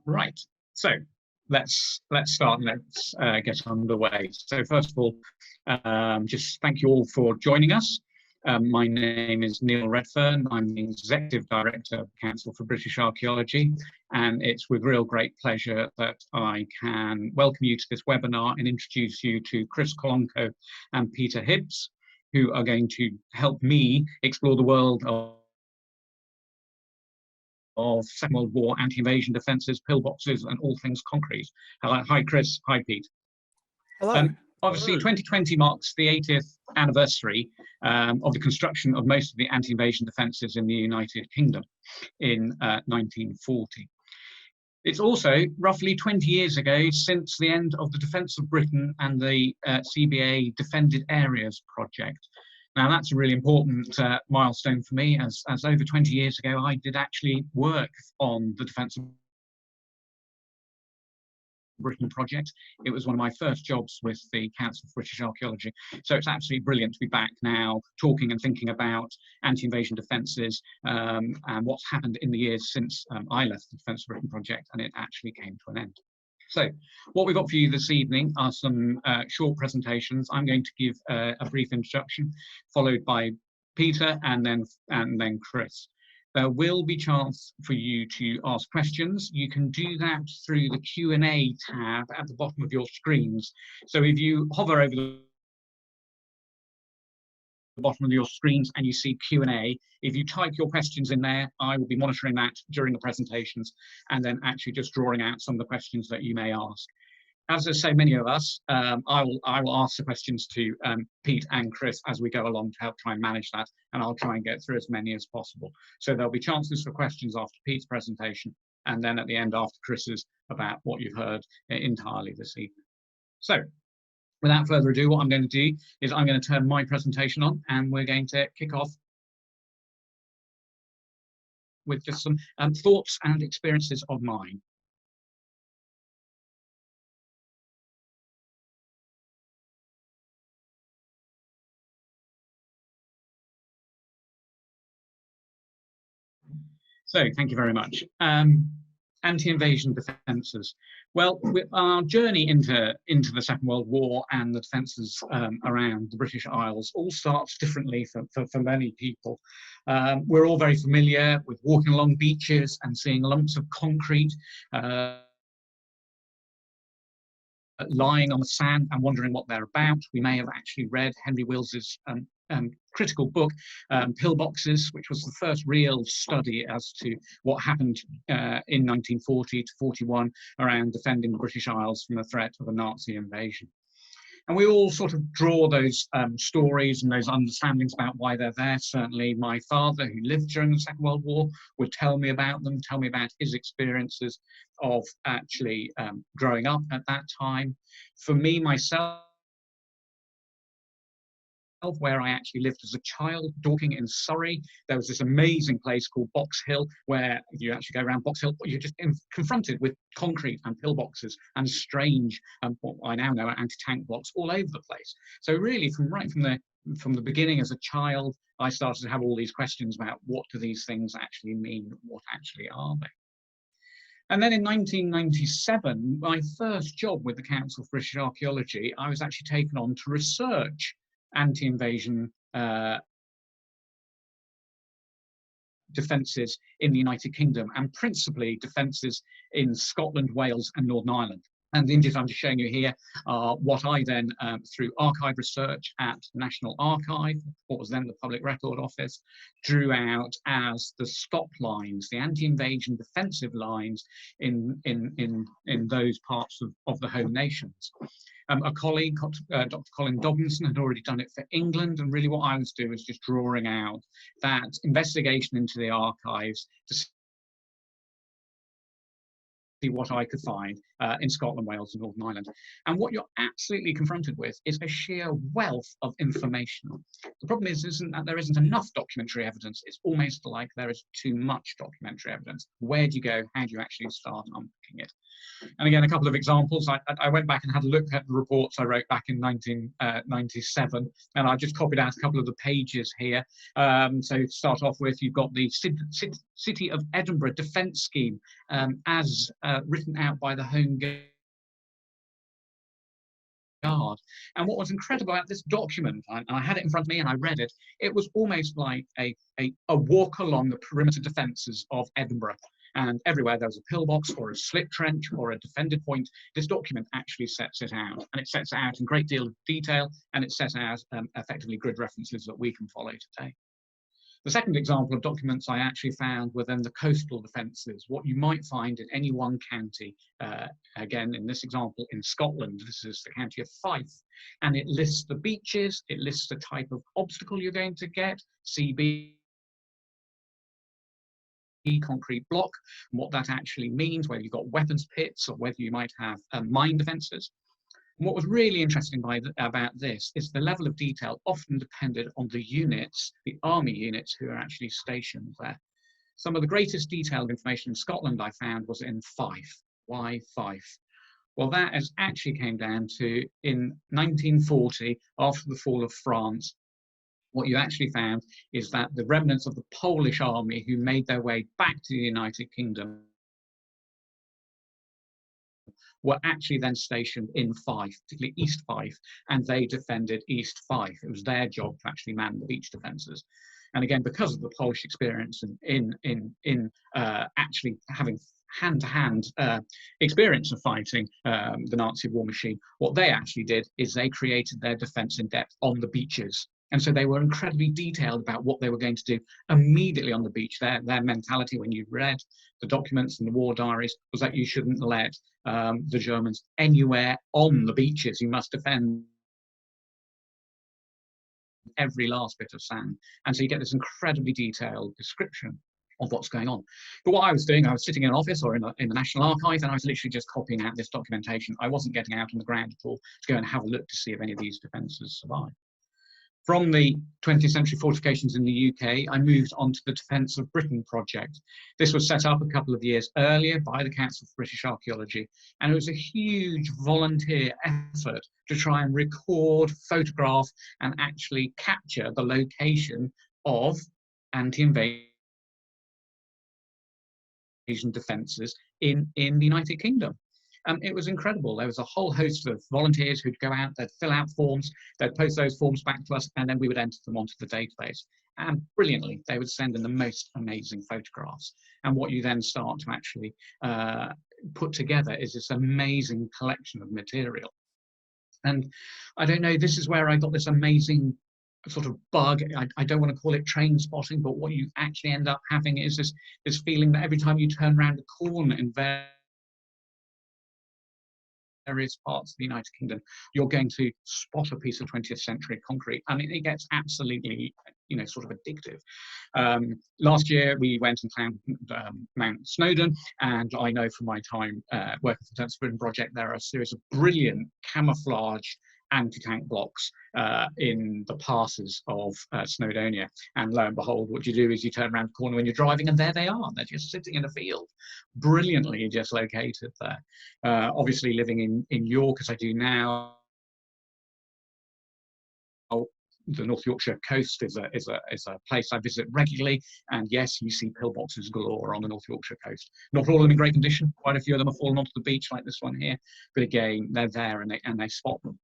Right, so let's start and let's get underway. So first of all, just thank you all for joining us. My name is Neil Redfern. I'm the Executive Director of the Council for British Archaeology, and it's with real great pleasure that I can welcome you to this webinar and introduce you to Chris Kolonko and Peter Hibbs, who are going to help me explore the world of Second World War anti-invasion defences, pillboxes, and all things concrete. Hi, Chris. Hi, Pete. Hello. Obviously, 2020 marks the 80th anniversary of the construction of most of the anti-invasion defences in the United Kingdom in 1940. It's also roughly 20 years ago since the end of the Defence of Britain and the CBA Defended Areas project. Now, that's a really important milestone for me, as over 20 years ago, I did actually work on the Defence of Britain project. It was one of my first jobs with the Council for British Archaeology. So it's absolutely brilliant to be back now talking and thinking about anti-invasion defences and what's happened in the years since I left the Defence of Britain project and it actually came to an end. So what we've got for you this evening are some short presentations. I'm going to give a brief introduction, followed by Peter and then Chris. There will be chance for you to ask questions. You can do that through the Q&A tab at the bottom of your screens. So if you hover over the bottom of your screens and you see Q&A, if you type your questions in there, I will be monitoring that during the presentations and then actually just drawing out some of the questions that you may ask. As there's so many of us, I will ask the questions to Pete and Chris as we go along to help try and manage that, and I'll try and get through as many as possible. So there'll be chances for questions after Pete's presentation, and then at the end after Chris's about what you've heard entirely this evening. So without further ado, what I'm going to do is I'm going to turn my presentation on, and we're going to kick off with just some thoughts and experiences of mine. So thank you very much. Anti-invasion defences. Well, our journey into the Second World War and the defences around the British Isles all starts differently for many people. We're all very familiar with walking along beaches and seeing lumps of concrete lying on the sand and wondering what they're about. We may have actually read Henry Wills's critical book, Pillboxes, which was the first real study as to what happened in 1940 to 41 around defending the British Isles from the threat of a Nazi invasion. And we all sort of draw those stories and those understandings about why they're there. Certainly my father, who lived during the Second World War, would tell me about them, tell me about his experiences of actually growing up at that time. For me, myself, where I actually lived as a child, Dorking in Surrey, there was this amazing place called Box Hill, where if you actually go around Box Hill, you're just confronted with concrete and pillboxes and strange, what I now know are anti-tank blocks all over the place. So really, from the beginning as a child, I started to have all these questions about what do these things actually mean, what actually are they? And then in 1997, my first job with the Council for British Archaeology, I was actually taken on to research anti-invasion defences in the United Kingdom, and principally defences in Scotland, Wales and Northern Ireland. And the images I'm just showing you here are what I then, through archive research at the National Archive, what was then the Public Record Office, drew out as the stop lines, the anti-invasion defensive lines in those parts of the home nations. A colleague, Dr. Colin Dobinson, had already done it for England, and really what I was doing was just drawing out that investigation into the archives to see what I could find in Scotland, Wales and Northern Ireland. And what you're absolutely confronted with is a sheer wealth of information. The problem isn't that there isn't enough documentary evidence, it's almost like there is too much documentary evidence. Where do you go? How do you actually start unpicking it? And again, a couple of examples. I went back and had a look at the reports I wrote back in 1997, and I just copied out a couple of the pages here. So to start off with, you've got the City of Edinburgh Defence Scheme as written out by the Home Guard. And what was incredible about this document, I had it in front of me and I read it, it was almost like a walk along the perimeter defences of Edinburgh. And everywhere there was a pillbox or a slit trench or a defended point, this document actually sets it out. And it sets it out in a great deal of detail, and it sets out effectively grid references that we can follow today. The second example of documents I actually found were then the coastal defences, what you might find in any one county. Again, in this example, in Scotland, this is the county of Fife, and it lists the beaches, it lists the type of obstacle you're going to get, CB, concrete block, and what that actually means, whether you've got weapons pits or whether you might have mine defences. And what was really interesting about this is the level of detail often depended on the units, the army units who are actually stationed there. Some of the greatest detailed information in Scotland I found was in Fife. Why Fife? Well, that has actually came down to in 1940, after the fall of France, what you actually found is that the remnants of the Polish army who made their way back to the United Kingdom were actually then stationed in Fife, particularly East Fife, and they defended East Fife. It was their job to actually man the beach defences. And again, because of the Polish experience in actually having hand-to-hand experience of fighting the Nazi war machine, what they actually did is they created their defence in depth on the beaches. And so they were incredibly detailed about what they were going to do immediately on the beach. Their mentality, when you read the documents and the war diaries, was that you shouldn't let the Germans anywhere on the beaches. You must defend every last bit of sand. And so you get this incredibly detailed description of what's going on. But what I was doing, I was sitting in an office or in the National Archive, and I was literally just copying out this documentation. I wasn't getting out on the ground at all to go and have a look to see if any of these defences survive. From the 20th century fortifications in the UK, I moved on to the Defence of Britain project. This was set up a couple of years earlier by the Council for British Archaeology, and it was a huge volunteer effort to try and record, photograph, and actually capture the location of anti-invasion defences in the United Kingdom. It was incredible. There was a whole host of volunteers who'd go out, they'd fill out forms, they'd post those forms back to us, and then we would enter them onto the database. And brilliantly, they would send in the most amazing photographs. And what you then start to actually put together is this amazing collection of material. And I don't know, this is where I got this amazing sort of bug. I don't want to call it train spotting, but what you actually end up having is this feeling that every time you turn around a corner in various parts of the United Kingdom, you're going to spot a piece of 20th century concrete. I mean, it gets absolutely, sort of addictive. Last year, we went and found Mount Snowdon, and I know from my time working for the Defence of Britain project, there are a series of brilliant camouflage anti-tank blocks in the passes of Snowdonia. And lo and behold, what you do is you turn around the corner when you're driving, and there they are. They're just sitting in a field, brilliantly just located there. Obviously, living in York, as I do now, the North Yorkshire coast is a place I visit regularly, and yes, you see pillboxes galore on the North Yorkshire coast. Not all of them in great condition. Quite a few of them have fallen onto the beach, like this one here. But again, they're there and they spot them.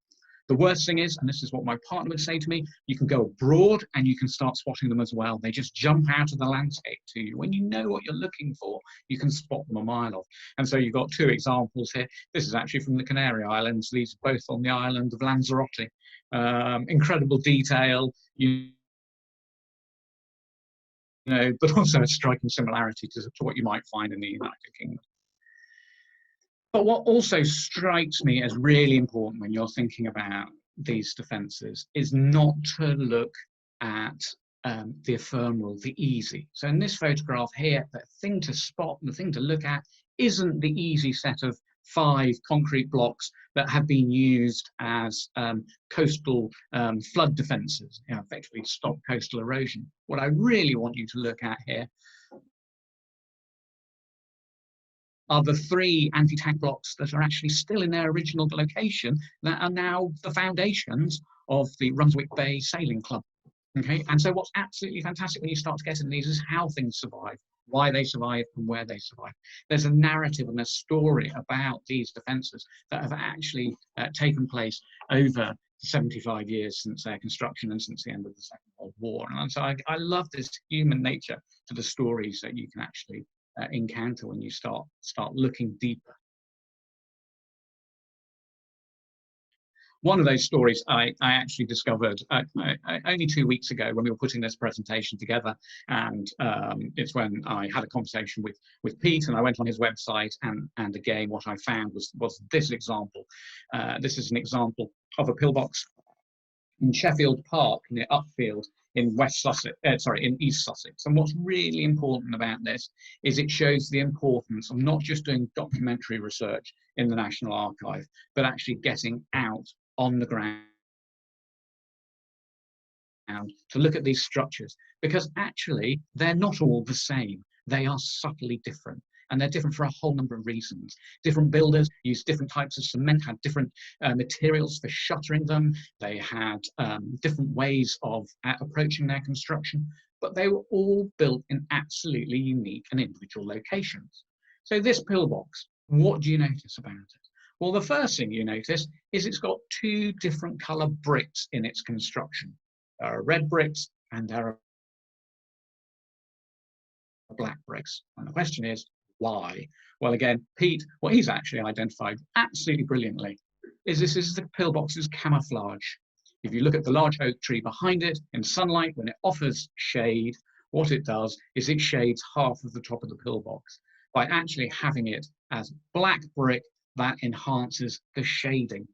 The worst thing is, and this is what my partner would say to me, you can go abroad and you can start spotting them as well. They just jump out of the landscape to you. When you know what you're looking for, you can spot them a mile off. And so you've got two examples here. This is actually from the Canary Islands. These are both on the island of Lanzarote. Incredible detail, but also a striking similarity to what you might find in the United Kingdom. But what also strikes me as really important when you're thinking about these defences is not to look at the ephemeral, the easy. So in this photograph here, the thing to spot and the thing to look at isn't the easy set of 5 concrete blocks that have been used as coastal flood defences, effectively to stop coastal erosion. What I really want you to look at here are the 3 anti-tank blocks that are actually still in their original location that are now the foundations of the Brunswick Bay Sailing Club. Okay, and so what's absolutely fantastic when you start to get into these is how things survive. why they survived and where they survived. There's a narrative and a story about these defences that have actually taken place over 75 years since their construction and since the end of the Second World War. And so I love this human nature to the stories that you can actually encounter when you start looking deeper. One of those stories I actually discovered only 2 weeks ago when we were putting this presentation together, and it's when I had a conversation with Pete, and I went on his website, and again what I found was this example. This is an example of a pillbox in Sheffield Park near Upfield in West Sussex, in East Sussex. And what's really important about this is it shows the importance of not just doing documentary research in the National Archive, but actually getting out on the ground to look at these structures, because actually they're not all the same. They are subtly different, and they're different for a whole number of reasons. Different builders used different types of cement, had different materials for shuttering them. They had different ways of approaching their construction, but they were all built in absolutely unique and individual locations. So this pillbox, what do you notice about it? Well, the first thing you notice is it's got two different colour bricks in its construction. There are red bricks and there are black bricks. And the question is, why? Well, again, Pete, what he's actually identified absolutely brilliantly is this is the pillbox's camouflage. If you look at the large oak tree behind it in sunlight, when it offers shade, what it does is it shades half of the top of the pillbox. By actually having it as black brick, that enhances the shading.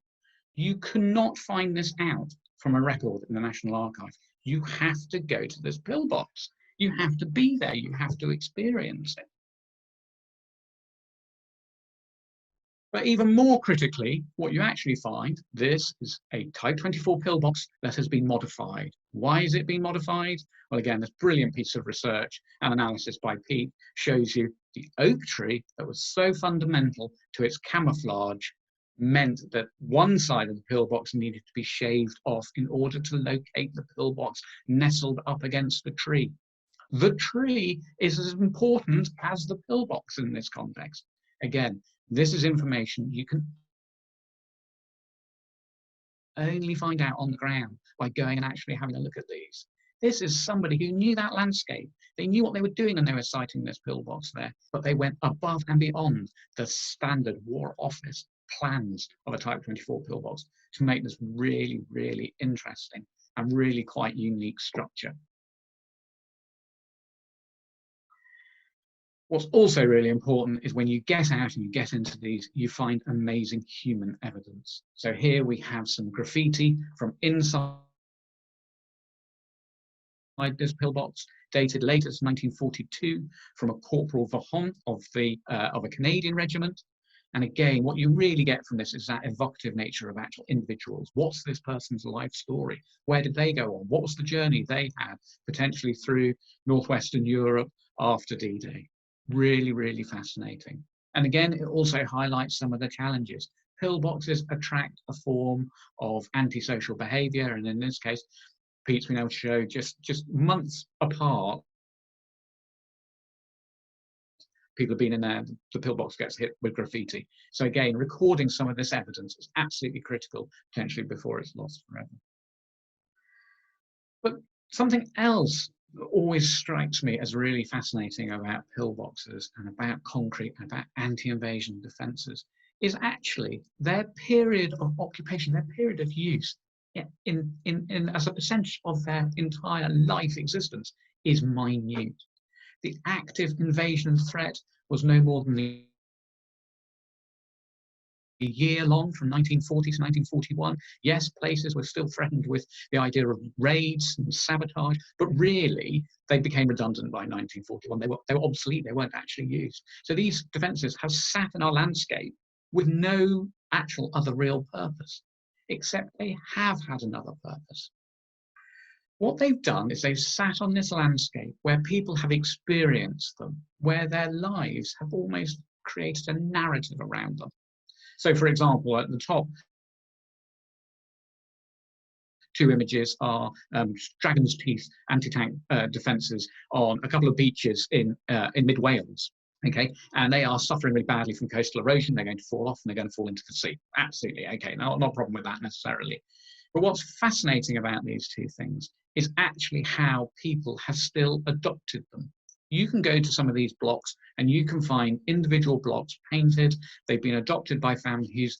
You cannot find this out from a record in the National Archive. You have to go to this pillbox. You have to be there. You have to experience it. But even more critically, what you actually find, this is a Type 24 pillbox that has been modified. Why is it being modified? Well, again, this brilliant piece of research and analysis by Pete shows you the oak tree that was so fundamental to its camouflage meant that one side of the pillbox needed to be shaved off in order to locate the pillbox nestled up against the tree. The tree is as important as the pillbox in this context. Again, this is information you can only find out on the ground by going and actually having a look at these. This is somebody who knew that landscape. They knew what they were doing when they were siting this pillbox there, but they went above and beyond the standard War Office plans of a Type 24 pillbox to make this really, really interesting and really quite unique structure. What's also really important is when you get out and you get into these, you find amazing human evidence. So here we have some graffiti from inside this pillbox, dated latest 1942, from a Corporal Vaughan of a Canadian regiment. And again, what you really get from this is that evocative nature of actual individuals. What's this person's life story? Where did they go on? What was the journey they had, potentially through Northwestern Europe after D-Day? Really, really fascinating. And again, it also highlights some of the challenges. Pillboxes attract a form of antisocial behaviour, and in this case, Pete's been able to show just months apart, people have been in there, the pillbox gets hit with graffiti. So again, recording some of this evidence is absolutely critical, potentially before it's lost forever. But something else that always strikes me as really fascinating about pillboxes and about concrete and about anti-invasion defences is actually their period of occupation, their period of use as a percentage of their entire life existence is minute. The active invasion threat was no more than a year long, from 1940 to 1941. Yes, places were still threatened with the idea of raids and sabotage, but really they became redundant by 1941. They were obsolete, they weren't actually used. So these defences have sat in our landscape with no actual other real purpose, except they have had another purpose. What they've done is they've sat on this landscape where people have experienced them, where their lives have almost created a narrative around them. So, for example, at the top, two images are dragon's teeth anti-tank defences on a couple of beaches in mid Wales. Okay, and they are suffering really badly from coastal erosion. They're going to fall off and they're going to fall into the sea. Absolutely, okay, not a problem with that necessarily. But what's fascinating about these two things is actually how people have still adopted them. You can go to some of these blocks and you can find individual blocks painted. They've been adopted by families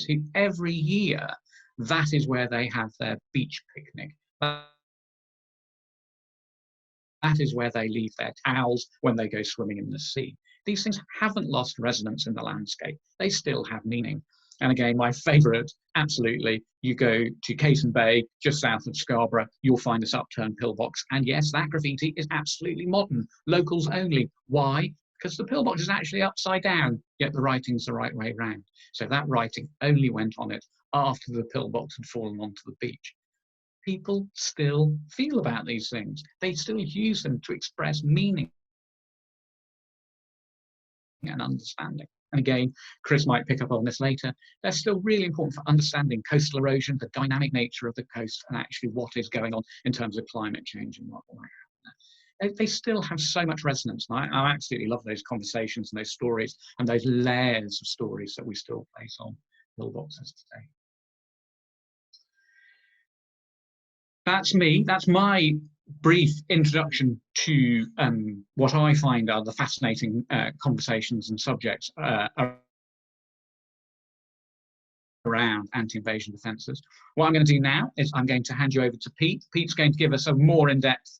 who every year, that is where they have their beach picnic. That is where they leave their towels when they go swimming in the sea. These things haven't lost resonance in the landscape. They still have meaning. And again, my favourite, absolutely, you go to Caton Bay, just south of Scarborough, you'll find this upturned pillbox. And yes, that graffiti is absolutely modern, locals only. Why? Because the pillbox is actually upside down, yet the writing's the right way round. So that writing only went on it after the pillbox had fallen onto the beach. People still feel about these things. They still use them to express meaning and understanding. And again, Chris might pick up on this later. They're still really important for understanding coastal erosion, the dynamic nature of the coast, and actually what is going on in terms of climate change and what might happen. They still have so much resonance. And I absolutely love those conversations and those stories and those layers of stories that we still place on pillboxes today. That's me. That's my brief introduction to what I find are the fascinating conversations and subjects around anti-invasion defences. What I'm going to do now is I'm going to hand you over to Pete. Pete's going to give us a more in-depth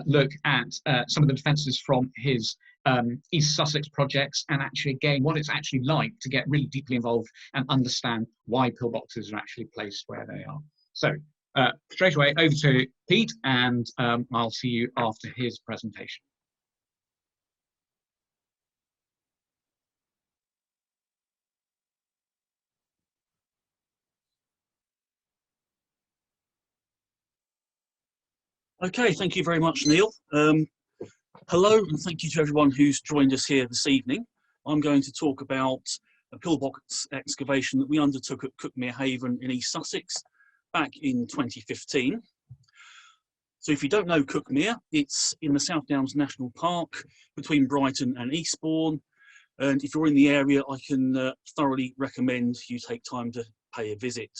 look at some of the defences from his East Sussex projects, and actually, again, what it's actually like to get really deeply involved and understand why pillboxes are actually placed where they are. So, straight away over to Pete, and I'll see you after his presentation. Okay, thank you very much, Neil. Hello, and thank you to everyone who's joined us here this evening. I'm going to talk about a pillbox excavation that we undertook at Cuckmere Haven in East Sussex back in 2015. So if you don't know Cuckmere, it's in the South Downs National Park between Brighton and Eastbourne. And if you're in the area, I can thoroughly recommend you take time to pay a visit.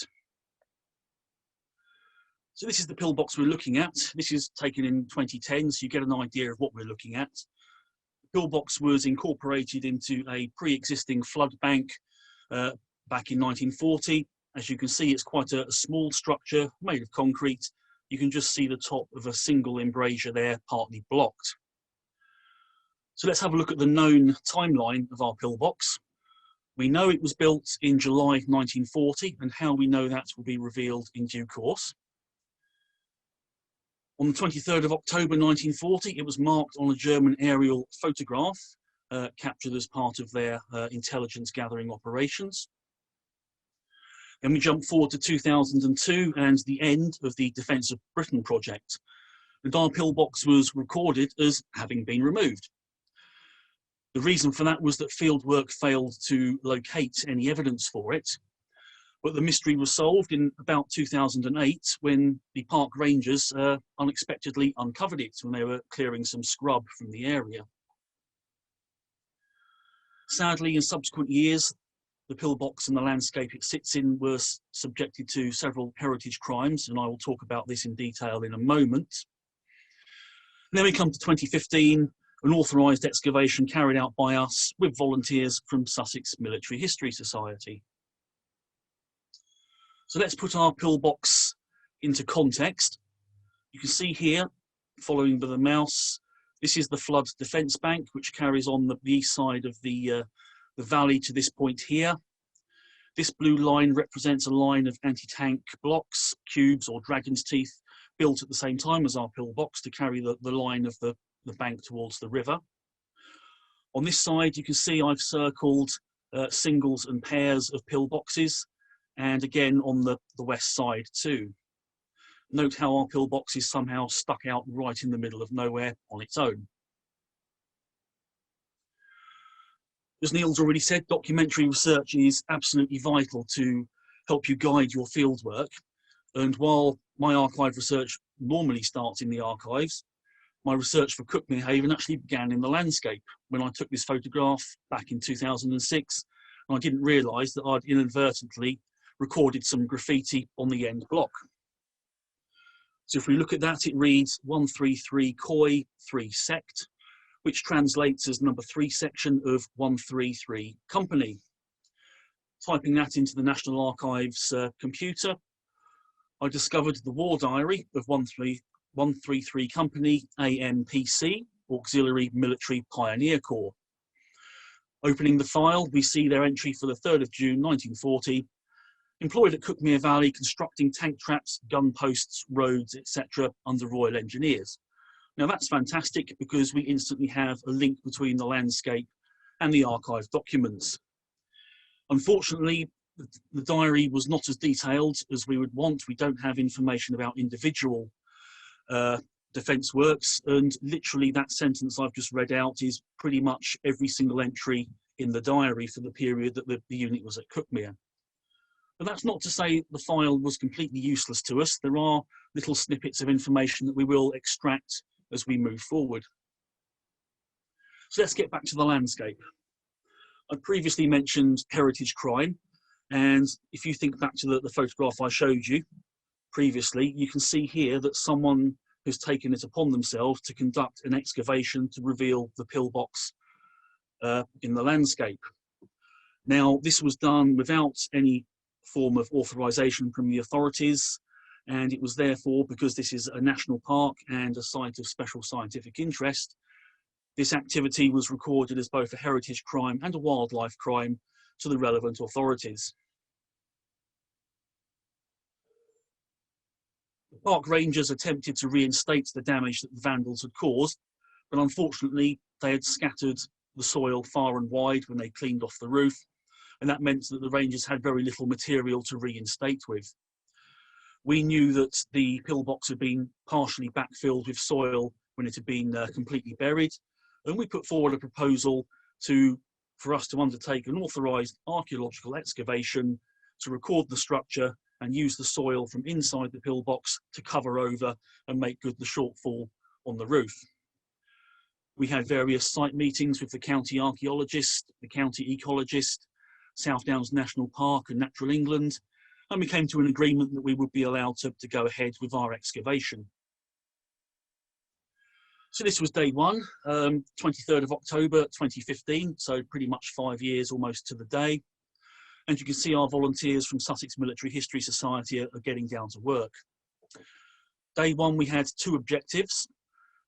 So this is the pillbox we're looking at. This is taken in 2010, so you get an idea of what we're looking at. The pillbox was incorporated into a pre-existing flood bank back in 1940. As you can see, it's quite a small structure made of concrete. You can just see the top of a single embrasure there, partly blocked. So let's have a look at the known timeline of our pillbox. We know it was built in July 1940, and how we know that will be revealed in due course. On the 23rd of October 1940, it was marked on a German aerial photograph captured as part of their intelligence gathering operations. Then we jump forward to 2002 and the end of the Defence of Britain project. And our pillbox was recorded as having been removed. The reason for that was that fieldwork failed to locate any evidence for it. But the mystery was solved in about 2008 when the park rangers unexpectedly uncovered it when they were clearing some scrub from the area. Sadly, in subsequent years, the pillbox and the landscape it sits in were subjected to several heritage crimes, and I will talk about this in detail in a moment. And then we come to 2015, an authorised excavation carried out by us with volunteers from Sussex Military History Society. So let's put our pillbox into context. You can see here, following by the mouse, this is the flood defence bank, which carries on the east side of the valley to this point here. This blue line represents a line of anti-tank blocks, cubes or dragon's teeth, built at the same time as our pillbox to carry the line of the bank towards the river. On this side, you can see I've circled singles and pairs of pillboxes, and again on the west side too. Note how our pillbox is somehow stuck out right in the middle of nowhere on its own. As Neil's already said, documentary research is absolutely vital to help you guide your fieldwork. And while my archive research normally starts in the archives, my research for Cuckmere Haven actually began in the landscape when I took this photograph back in 2006, and I didn't realise that I'd inadvertently recorded some graffiti on the end block. So if we look at that, it reads 133 Koi 3 Sect, which translates as number 3 section of 133 Company. Typing that into the National Archives computer, I discovered the war diary of 133 Company AMPC, Auxiliary Military Pioneer Corps. Opening the file, we see their entry for the 3rd of June 1940, employed at Cuckmere Valley constructing tank traps, gun posts, roads, etc. under Royal Engineers. Now that's fantastic because we instantly have a link between the landscape and the archive documents. Unfortunately, the diary was not as detailed as we would want. We don't have information about individual defence works, and literally that sentence I've just read out is pretty much every single entry in the diary for the period that the unit was at Cuckmere. But that's not to say the file was completely useless to us. There are little snippets of information that we will extract as we move forward. So let's get back to the landscape. I previously mentioned heritage crime, and if you think back to the photograph I showed you previously, you can see here that someone has taken it upon themselves to conduct an excavation to reveal the pillbox in the landscape. Now, this was done without any form of authorization from the authorities, and it was therefore, because this is a national park and a site of special scientific interest, this activity was recorded as both a heritage crime and a wildlife crime to the relevant authorities. The park rangers attempted to reinstate the damage that the vandals had caused, but unfortunately they had scattered the soil far and wide when they cleaned off the roof, and that meant that the rangers had very little material to reinstate with. We knew that the pillbox had been partially backfilled with soil when it had been completely buried, and we put forward a proposal for us to undertake an authorised archaeological excavation to record the structure and use the soil from inside the pillbox to cover over and make good the shortfall on the roof. We had various site meetings with the county archaeologist, the county ecologist, South Downs National Park and Natural England, and we came to an agreement that we would be allowed to go ahead with our excavation. So this was day one, 23rd of October 2015, so pretty much 5 years almost to the day. And you can see our volunteers from Sussex Military History Society are getting down to work. Day one, we had two objectives.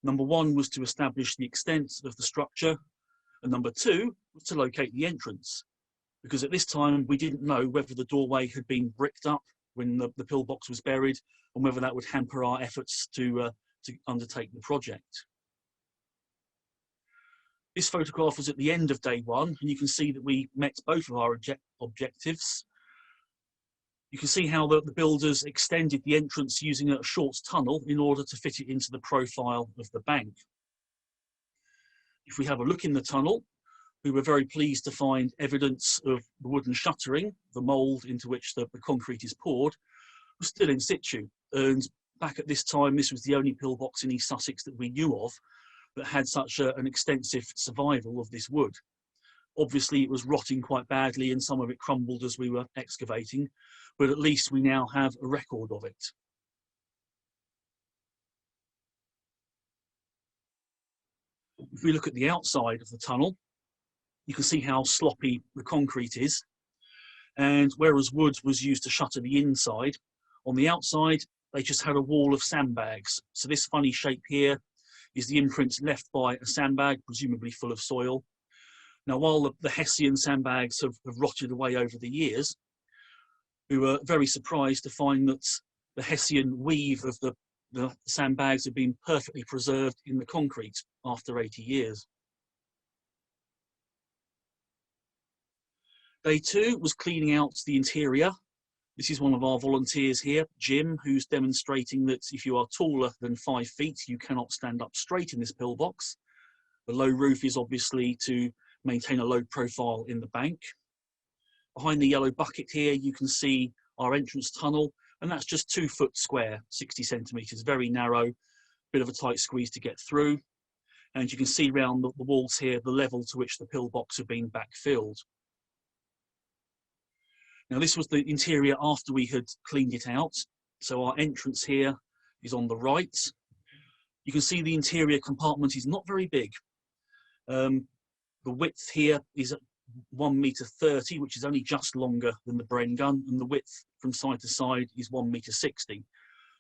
Number one was to establish the extent of the structure, and number two was to locate the entrance, because at this time we didn't know whether the doorway had been bricked up when the pillbox was buried, and whether that would hamper our efforts to undertake the project. This photograph was at the end of day one, and you can see that we met both of our objectives. You can see how the builders extended the entrance using a short tunnel in order to fit it into the profile of the bank. If we have a look in the tunnel, we were very pleased to find evidence of the wooden shuttering, the mould into which the concrete is poured, was still in situ. And back at this time, this was the only pillbox in East Sussex that we knew of that had such an extensive survival of this wood. Obviously, it was rotting quite badly and some of it crumbled as we were excavating, but at least we now have a record of it. If we look at the outside of the tunnel, you can see how sloppy the concrete is. And whereas wood was used to shutter the inside, on the outside, they just had a wall of sandbags. So this funny shape here is the imprint left by a sandbag, presumably full of soil. Now, while the Hessian sandbags have rotted away over the years, we were very surprised to find that the Hessian weave of the sandbags had been perfectly preserved in the concrete after 80 years. Day two was cleaning out the interior. This is one of our volunteers here, Jim, who's demonstrating that if you are taller than 5 feet, you cannot stand up straight in this pillbox. The low roof is obviously to maintain a low profile in the bank. Behind the yellow bucket here, you can see our entrance tunnel, And that's just 2 foot square, 60 centimetres, very narrow, bit of a tight squeeze to get through. And you can see around the walls here the level to which the pillbox have been backfilled. Now this was the interior after we had cleaned it out. So our entrance here is on the right. You can see the interior compartment is not very big. The width here is at 1.30 meters, which is only just longer than the Bren gun, and the width from side to side is 1.60 meters.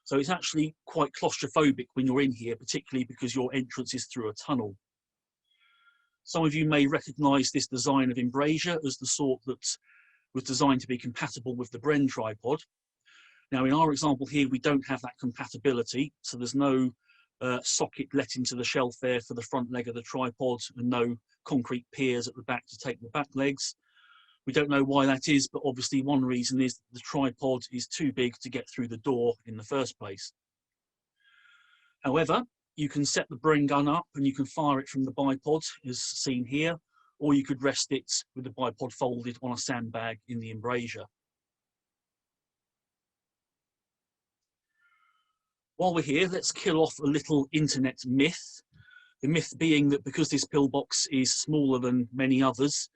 So it's actually quite claustrophobic when you're in here, particularly because your entrance is through a tunnel. Some of you may recognise this design of embrasure as the sort that was designed to be compatible with the Bren tripod. Now in our example here, we don't have that compatibility, so there's no socket let into the shelf there for the front leg of the tripod, and no concrete piers at the back to take the back legs. We don't know why that is, but obviously one reason is the tripod is too big to get through the door in the first place. However, you can set the Bren gun up and you can fire it from the bipod as seen here, or you could rest it with the bipod folded on a sandbag in the embrasure. While we're here, let's kill off a little internet myth. The myth being that because this pillbox is smaller than many others,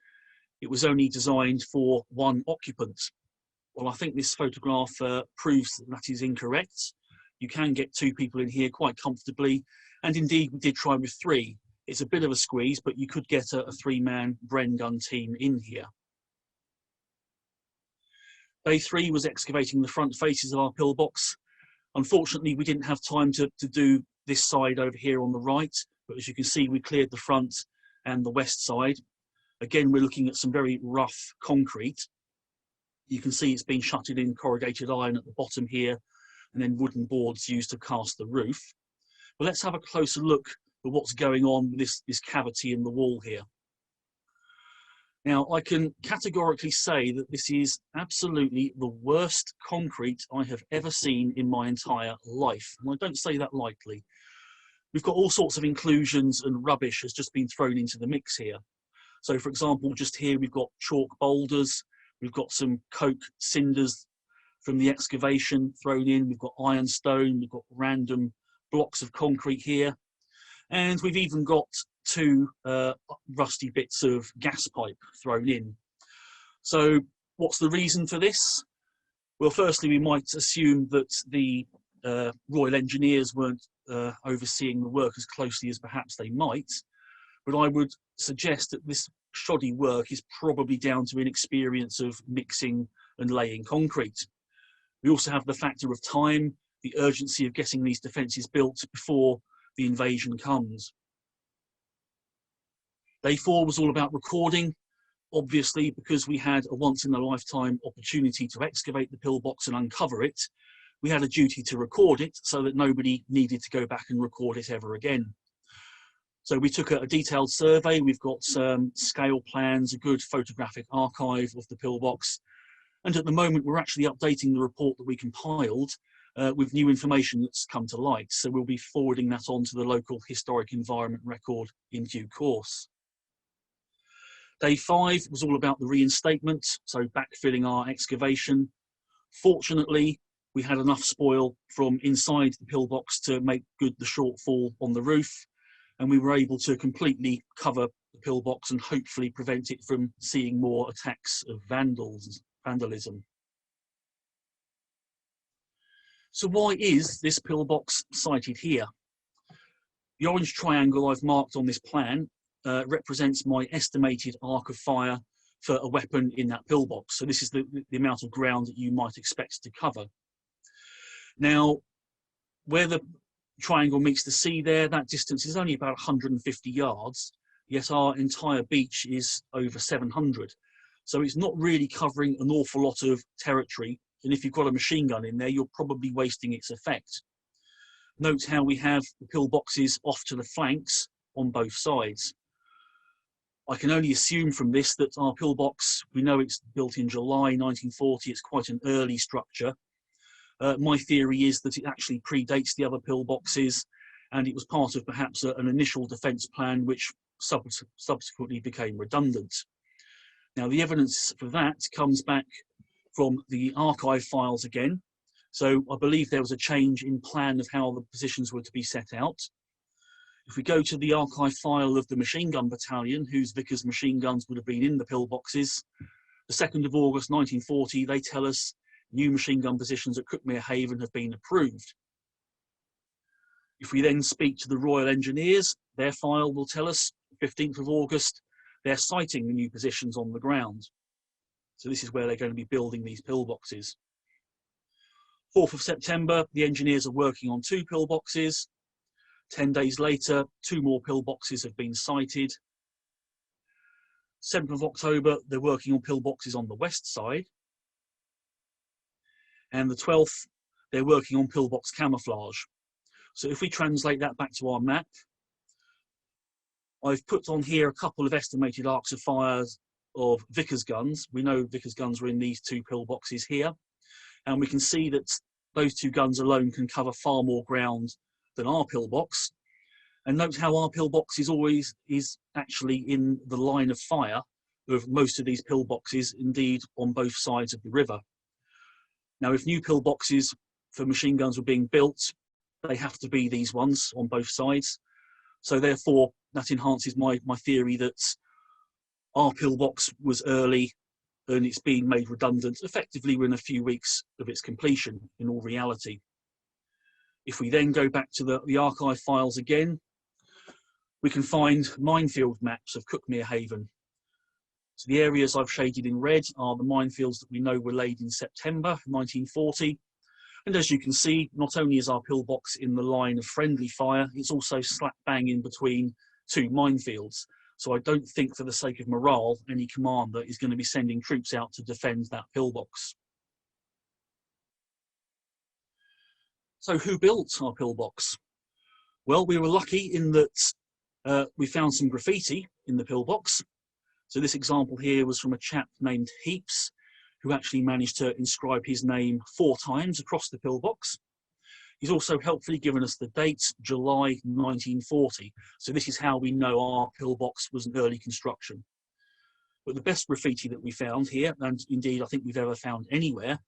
it was only designed for 1 occupant. Well, I think this photograph proves that that is incorrect. You can get 2 people in here quite comfortably, and indeed we did try with 3. It's a bit of a squeeze, but you could get a 3-man Bren gun team in here. Day 3 was excavating the front faces of our pillbox. Unfortunately, we didn't have time to do this side over here on the right, but as you can see, we cleared the front and the west side. Again, we're looking at some very rough concrete. You can see it's been shutted in corrugated iron at the bottom here, and then wooden boards used to cast the roof. But let's have a closer look at what's going on with this cavity in the wall here. Now, I can categorically say that this is absolutely the worst concrete I have ever seen in my entire life. And I don't say that lightly. We've got all sorts of inclusions, and rubbish has just been thrown into the mix here. So for example, just here we've got chalk boulders, we've got some coke cinders from the excavation thrown in, we've got ironstone, we've got random blocks of concrete here, and we've even got 2 rusty bits of gas pipe thrown in. So what's the reason for this? Well, firstly, we might assume that the Royal Engineers weren't overseeing the work as closely as perhaps they might. But I would suggest that this shoddy work is probably down to inexperience of mixing and laying concrete. We also have the factor of time, the urgency of getting these defences built before the invasion comes. Day 4 was all about recording. Obviously, because we had a once-in-a-lifetime opportunity to excavate the pillbox and uncover it, we had a duty to record it so that nobody needed to go back and record it ever again. So we took a detailed survey. We've got scale plans, a good photographic archive of the pillbox. And at the moment, we're actually updating the report that we compiled with new information that's come to light. So we'll be forwarding that on to the local historic environment record in due course. Day 5 was all about the reinstatement, so backfilling our excavation. Fortunately, we had enough spoil from inside the pillbox to make good the shortfall on the roof, and we were able to completely cover the pillbox and hopefully prevent it from seeing more attacks of vandalism. So why is this pillbox sited here? The orange triangle I've marked on this plan represents my estimated arc of fire for a weapon in that pillbox. So this is the amount of ground that you might expect to cover. Now, where the triangle meets the sea there, that distance is only about 150 yards, yet our entire beach is over 700. So it's not really covering an awful lot of territory, and if you've got a machine gun in there, you're probably wasting its effect. Note how we have the pillboxes off to the flanks on both sides. I can only assume from this that our pillbox, we know it's built in July 1940, it's quite an early structure. My theory is that it actually predates the other pillboxes, and it was part of perhaps an initial defence plan which subsequently became redundant. Now, the evidence for that comes back from the archive files again. So I believe there was a change in plan of how the positions were to be set out. If we go to the archive file of the machine gun battalion, whose Vickers machine guns would have been in the pillboxes, the 2nd of August 1940, they tell us new machine gun positions at Cuckmere Haven have been approved. If we then speak to the Royal Engineers, their file will tell us 15th of August, they're siting the new positions on the ground. So this is where they're going to be building these pillboxes. 4th of September, the engineers are working on 2 pillboxes. 10 days later, 2 more pillboxes have been sited. 7th of October, they're working on pillboxes on the west side. And the 12th, they're working on pillbox camouflage. So if we translate that back to our map, I've put on here a couple of estimated arcs of fire of Vickers guns. We know Vickers guns were in these 2 pillboxes here. And we can see that those 2 guns alone can cover far more ground than our pillbox. And note how our pillbox is actually in the line of fire of most of these pillboxes, indeed on both sides of the river. Now, if new pillboxes for machine guns were being built, they have to be these ones on both sides. So therefore, that enhances my theory that our pillbox was early and it's being made redundant effectively within a few weeks of its completion in all reality. If we then go back to the archive files again, we can find minefield maps of Cuckmere Haven. So the areas I've shaded in red are the minefields that we know were laid in September 1940. And as you can see, not only is our pillbox in the line of friendly fire, it's also slap bang in between 2 minefields. So I don't think, for the sake of morale, any commander is going to be sending troops out to defend that pillbox. So who built our pillbox? Well, we were lucky in that we found some graffiti in the pillbox. So this example here was from a chap named Hibbs, who actually managed to inscribe his name 4 times across the pillbox. He's also helpfully given us the date, July 1940. So this is how we know our pillbox was an early construction. But the best graffiti that we found here, and indeed I think we've ever found anywhere,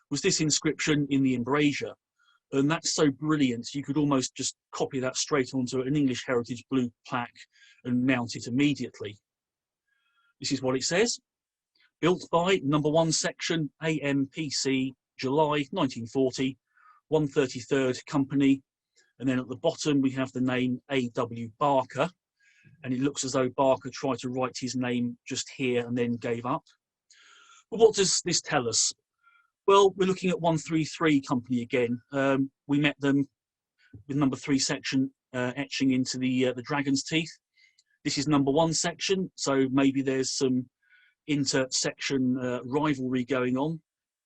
was this inscription in the embrasure. And that's so brilliant, you could almost just copy that straight onto an English Heritage blue plaque and mount it immediately. This is what it says. Built by number 1 section, AMPC, July 1940, 133rd Company. And then at the bottom, we have the name A.W. Barker. And it looks as though Barker tried to write his name just here and then gave up. But what does this tell us? Well, we're looking at 133 Company again. We met them with number 3 section etching into the dragon's teeth. This is number 1 section, so maybe there's some inter-section rivalry going on.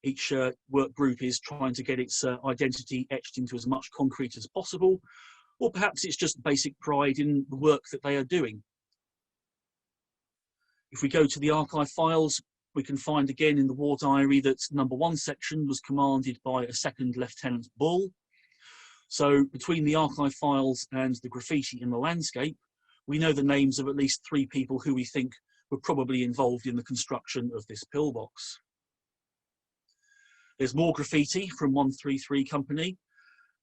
Each work group is trying to get its identity etched into as much concrete as possible, or perhaps it's just basic pride in the work that they are doing. If we go to the archive files, we can find again in the war diary that number 1 section was commanded by a 2nd Lieutenant Bull. So between the archive files and the graffiti in the landscape, we know the names of at least 3 people who we think were probably involved in the construction of this pillbox. There's more graffiti from 133 Company.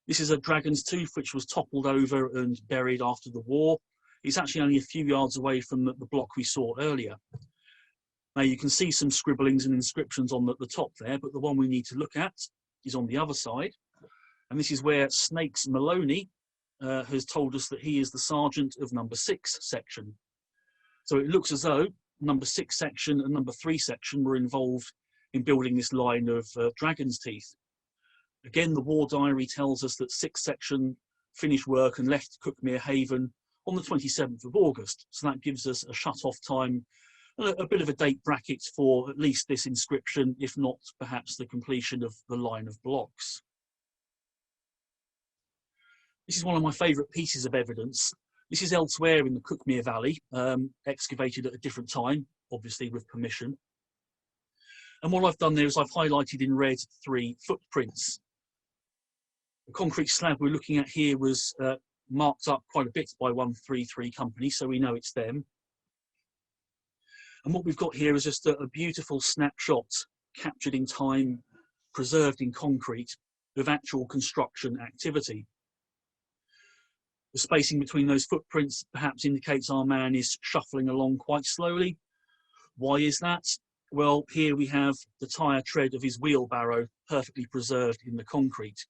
This is a dragon's tooth which was toppled over and buried after the war. It's actually only a few yards away from the block we saw earlier. Now you can see some scribblings and inscriptions on the top there, but the one we need to look at is on the other side. And this is where Snakes Maloney has told us that he is the sergeant of number 6 section. So it looks as though number 6 section and number 3 section were involved in building this line of dragon's teeth. Again, the war diary tells us that 6 section finished work and left Cuckmere Haven on the 27th of August. So that gives us a shut-off time, a bit of a date bracket for at least this inscription, if not perhaps the completion of the line of blocks. This is one of my favourite pieces of evidence. This is elsewhere in the Cuckmere Valley, excavated at a different time, obviously with permission. And what I've done there is I've highlighted in red 3 footprints. The concrete slab we're looking at here was marked up quite a bit by 133 Company, so we know it's them. And what we've got here is just a beautiful snapshot captured in time, preserved in concrete of actual construction activity. The spacing between those footprints perhaps indicates our man is shuffling along quite slowly. Why is that? Well, here we have the tyre tread of his wheelbarrow perfectly preserved in the concrete.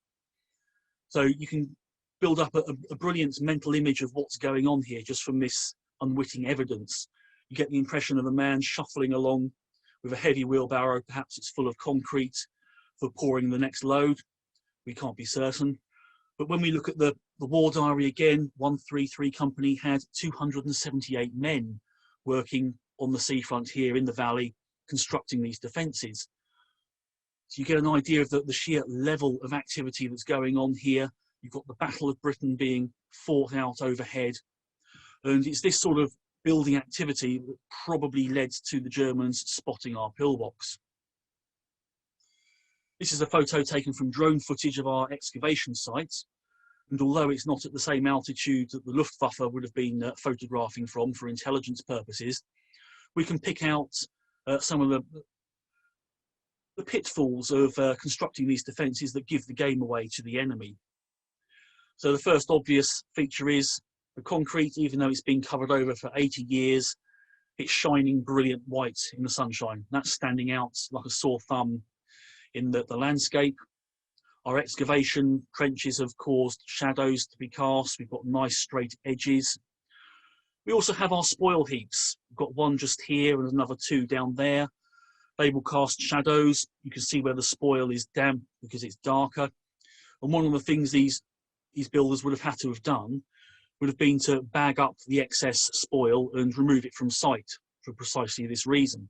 So you can build up a brilliant mental image of what's going on here just from this unwitting evidence. You get the impression of a man shuffling along with a heavy wheelbarrow, perhaps it's full of concrete for pouring the next load. We can't be certain. But when we look at the war diary again, 133 Company had 278 men working on the seafront here in the valley, constructing these defences. So you get an idea of the sheer level of activity that's going on here. You've got the Battle of Britain being fought out overhead. And it's this sort of building activity that probably led to the Germans spotting our pillbox. This is a photo taken from drone footage of our excavation site. And although it's not at the same altitude that the Luftwaffe would have been photographing from for intelligence purposes, we can pick out some of the pitfalls of constructing these defences that give the game away to the enemy. So the first obvious feature is the concrete, even though it's been covered over for 80 years, it's shining brilliant white in the sunshine. That's standing out like a sore thumb in the landscape. Our excavation trenches have caused shadows to be cast. We've got nice straight edges. We also have our spoil heaps. We've got one just here and another two down there. They will cast shadows. You can see where the spoil is damp because it's darker. And one of the things these builders would have had to have done would have been to bag up the excess spoil and remove it from site for precisely this reason.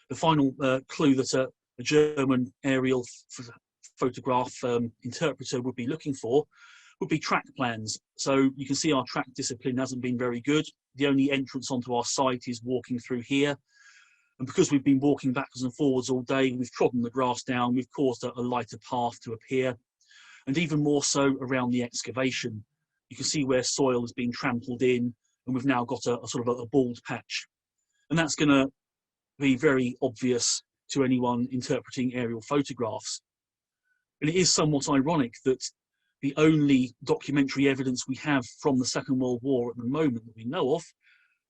The final clue that a German aerial photograph interpreter would be looking for would be track plans. So you can see our track discipline hasn't been very good. The only entrance onto our site is walking through here. And because we've been walking backwards and forwards all day, we've trodden the grass down, we've caused a lighter path to appear. And even more so around the excavation. You can see where soil has been trampled in, and we've now got a sort of a bald patch. And that's going to be very obvious to anyone interpreting aerial photographs. And it is somewhat ironic that the only documentary evidence we have from the Second World War at the moment that we know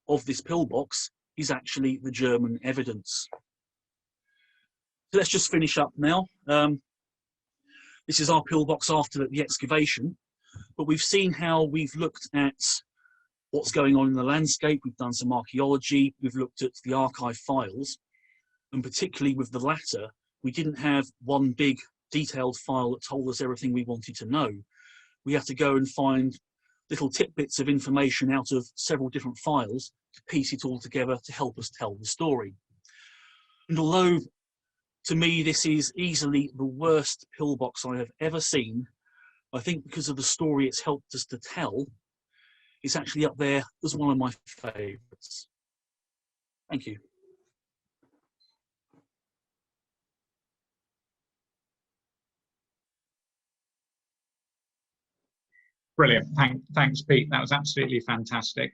of this pillbox, is actually the German evidence. So let's just finish up now. This is our pillbox after the excavation, but we've seen how we've looked at what's going on in the landscape. We've done some archaeology, we've looked at the archive files, and particularly with the latter, we didn't have one big detailed file that told us everything we wanted to know. We had to go and find little tidbits of information out of several different files to piece it all together to help us tell the story. And although to me this is easily the worst pillbox I have ever seen, I think because of the story it's helped us to tell, it's actually up there as one of my favourites. Thank you. Brilliant. Thanks, Pete. That was absolutely fantastic.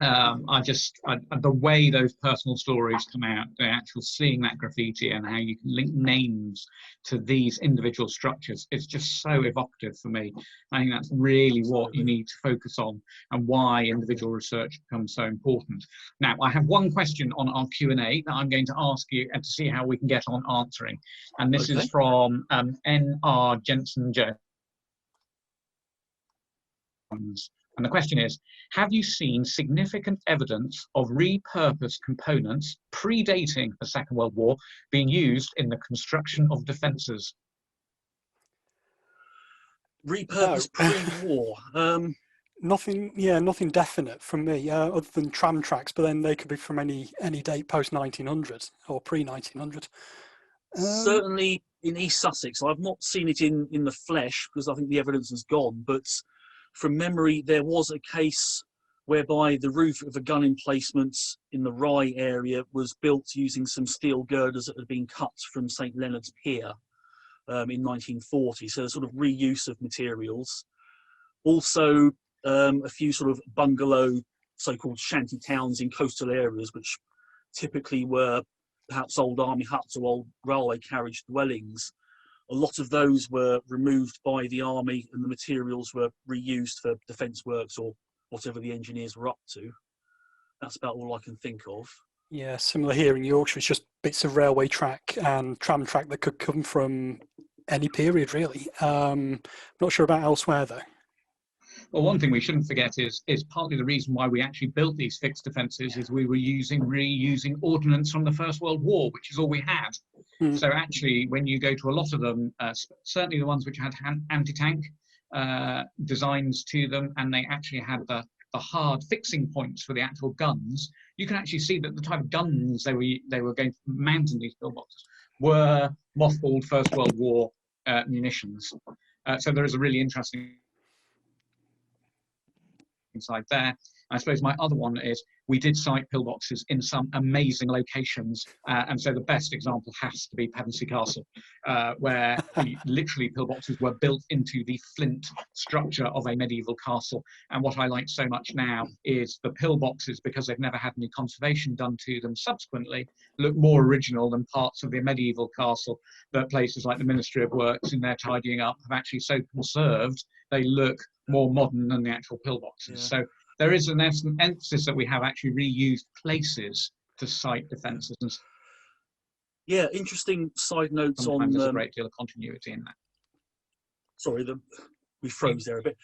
The way those personal stories come out, the actual seeing that graffiti and how you can link names to these individual structures, it's just so evocative for me. I think that's really what you need to focus on and why individual research becomes so important. Now, I have one question on our Q&A that I'm going to ask you and to see how we can get on answering. And this is from N.R. Jensen Jones. And the question is, have you seen significant evidence of repurposed components predating the Second World War being used in the construction of defences? Repurposed pre-war? Nothing definite from me, other than tram tracks, but then they could be from any date post-1900 or pre-1900. Certainly in East Sussex. I've not seen it in the flesh because I think the evidence has gone, but from memory, there was a case whereby the roof of a gun emplacement in the Rye area was built using some steel girders that had been cut from St Leonard's Pier in 1940, so a sort of reuse of materials. Also, a few sort of bungalow, so-called shanty towns in coastal areas, which typically were perhaps old army huts or old railway carriage dwellings, A lot of those were removed by the army and the materials were reused for defence works or whatever the engineers were up to. That's about all I can think of. Yeah, similar here in Yorkshire. It's just bits of railway track and tram track that could come from any period, really. Not sure about elsewhere, though. Well, one thing we shouldn't forget is partly the reason why we actually built these fixed defences is we were reusing ordnance from the First World War, which is all we had. So actually, when you go to a lot of them, certainly the ones which had anti-tank designs to them, and they actually had the hard fixing points for the actual guns, you can actually see that the type of guns they were going to mount in these pillboxes were mothballed First World War munitions. So there is a really interesting inside there. I suppose my other one is we did site pillboxes in some amazing locations, and so the best example has to be Pevensey Castle, where literally pillboxes were built into the flint structure of a medieval castle. And what I like so much now is the pillboxes, because they've never had any conservation done to them subsequently, look more original than parts of the medieval castle that places like the Ministry of Works in their tidying up have actually so conserved they look more modern than the actual pillboxes. Yeah. So there is an emphasis that we have actually reused places to site defences. Yeah, interesting side notes on. There's a great deal of continuity in that. Sorry, we froze there a bit.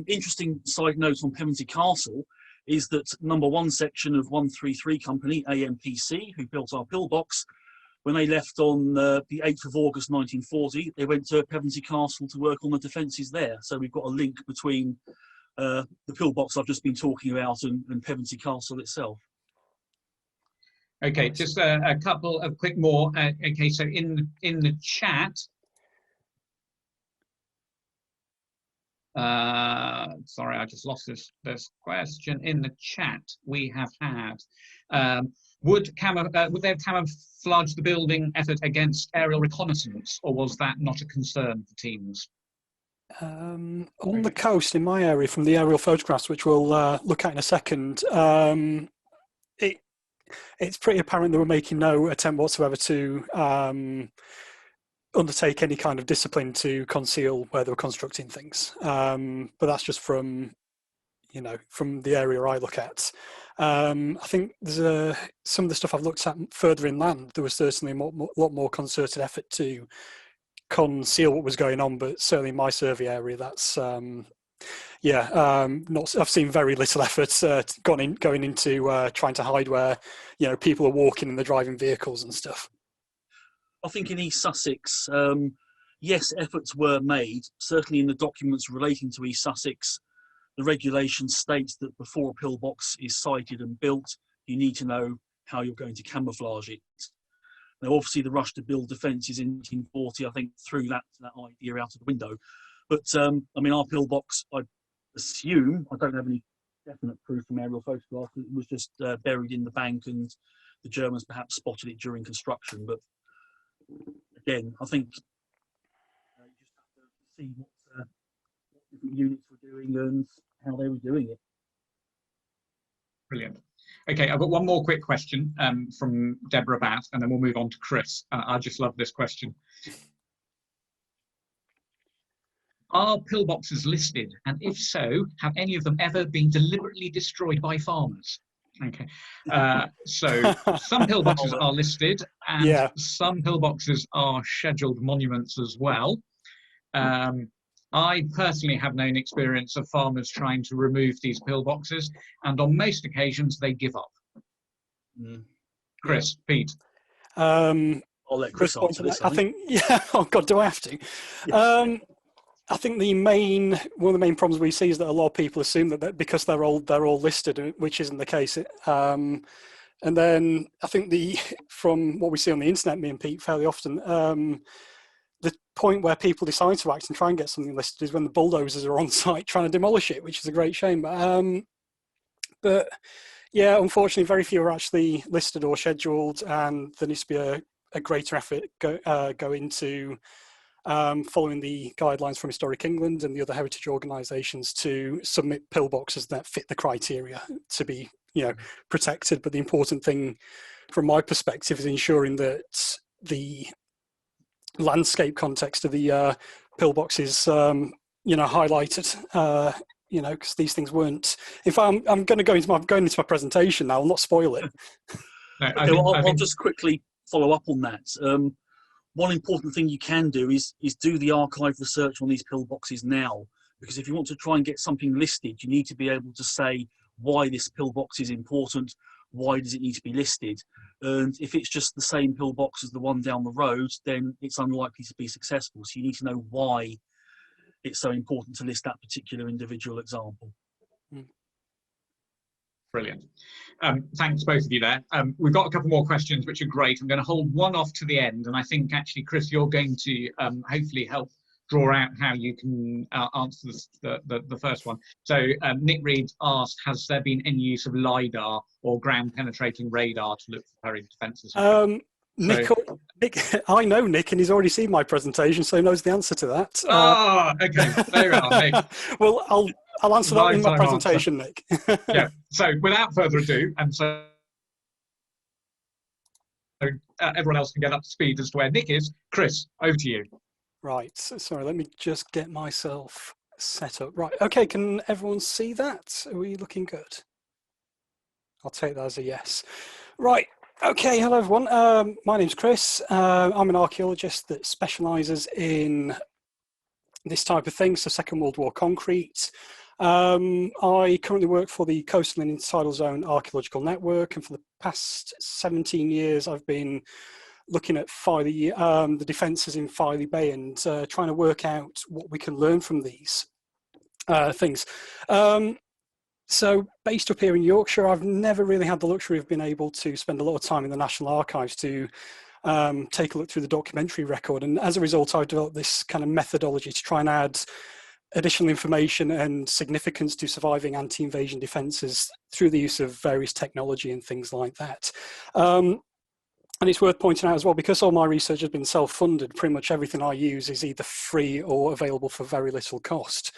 Interesting side note on Pevensey Castle is that number 1 section of 133 Company, AMPC, who built our pillbox, when they left on the 8th of August 1940, they went to Pevensey Castle to work on the defences there. So we've got a link between the pillbox I've just been talking about and Pevensey Castle itself. Okay, just a couple of quick more. Okay, so in the chat, sorry, I just lost this question. In the chat, we have had, would they have camouflaged the building effort against aerial reconnaissance, or was that not a concern for teams? On the coast in my area, from the aerial photographs, which we'll look at in a second, it's pretty apparent they were making no attempt whatsoever to undertake any kind of discipline to conceal where they were constructing things. But that's just from the area I look at. I think there's some of the stuff I've looked at further inland, there was certainly a lot more concerted effort to conceal what was going on, but certainly in my survey area, that's I've seen very little effort going into trying to hide where people are walking and they're driving vehicles and stuff. I think in East Sussex, yes, efforts were made. Certainly in the documents relating to East Sussex, the regulation states that before a pillbox is sited and built, you need to know how you're going to camouflage it. Now, obviously, the rush to build defences in 1940, I think, threw that idea out of the window. But, I mean, our pillbox, I assume, I don't have any definite proof from aerial photographs, it was just buried in the bank and the Germans perhaps spotted it during construction. But, again, I think you just have to see what different units were doing and how they were doing it. Brilliant. Okay, I've got one more quick question from Deborah Batt, and then we'll move on to Chris. I just love this question. Are pillboxes listed? And if so, have any of them ever been deliberately destroyed by farmers? Okay, so some pillboxes are listed, and some pillboxes are scheduled monuments as well. I personally have known experience of farmers trying to remove these pillboxes, and on most occasions they give up. Chris, Pete. I'll let Chris answer this. I think, oh God, do I have to? Yes. I think one of the main problems we see is that a lot of people assume that because they're all listed, which isn't the case. And then I think from what we see on the internet, me and Pete, fairly often, the point where people decide to act and try and get something listed is when the bulldozers are on site trying to demolish it, which is a great shame. But yeah, unfortunately, very few are actually listed or scheduled, and there needs to be a greater effort go into following the guidelines from Historic England and the other heritage organisations to submit pillboxes that fit the criteria to be protected. But the important thing from my perspective is ensuring that the landscape context of the pillbox is, you know, highlighted. You know, because these things weren't. If I'm going to go into my presentation now, I'll not spoil it. No, Okay, I'll just quickly follow up on that. One important thing you can do is do the archive research on these pillboxes now, because if you want to try and get something listed, you need to be able to say why this pillbox is important, why does it need to be listed, and if it's just the same pillbox as the one down the road, then it's unlikely to be successful. So you need to know why it's so important to list that particular individual example. Brilliant. Thanks, both of you there. We've got a couple more questions, which are great. I'm going to hold one off to the end, and I think actually, Chris, you're going to hopefully help draw out how you can answer the first one. So Nick Reed asked, has there been any use of LiDAR or ground penetrating radar to look for buried defences? Nick, I know Nick, and he's already seen my presentation, so he knows the answer to that. Okay, there we are. Hey. Well, I'll answer that in my presentation, answer. Nick. Yeah. So without further ado, and so everyone else can get up to speed as to where Nick is. Chris, over to you. Right. Sorry, let me just get myself set up. Right. Okay. Can everyone see that? Are we looking good? I'll take that as a yes. Right. Okay, hello everyone. My name's Chris. I'm an archaeologist that specialises in this type of thing, so Second World War concrete. I currently work for the Coastal and Intertidal Zone Archaeological Network, and for the past 17 years I've been looking at the defences in Filey Bay and trying to work out what we can learn from these things. So based up here in Yorkshire, I've never really had the luxury of being able to spend a lot of time in the National Archives to take a look through the documentary record. And as a result, I've developed this kind of methodology to try and add additional information and significance to surviving anti-invasion defences through the use of various technology and things like that. And it's worth pointing out as well, because all my research has been self-funded, pretty much everything I use is either free or available for very little cost.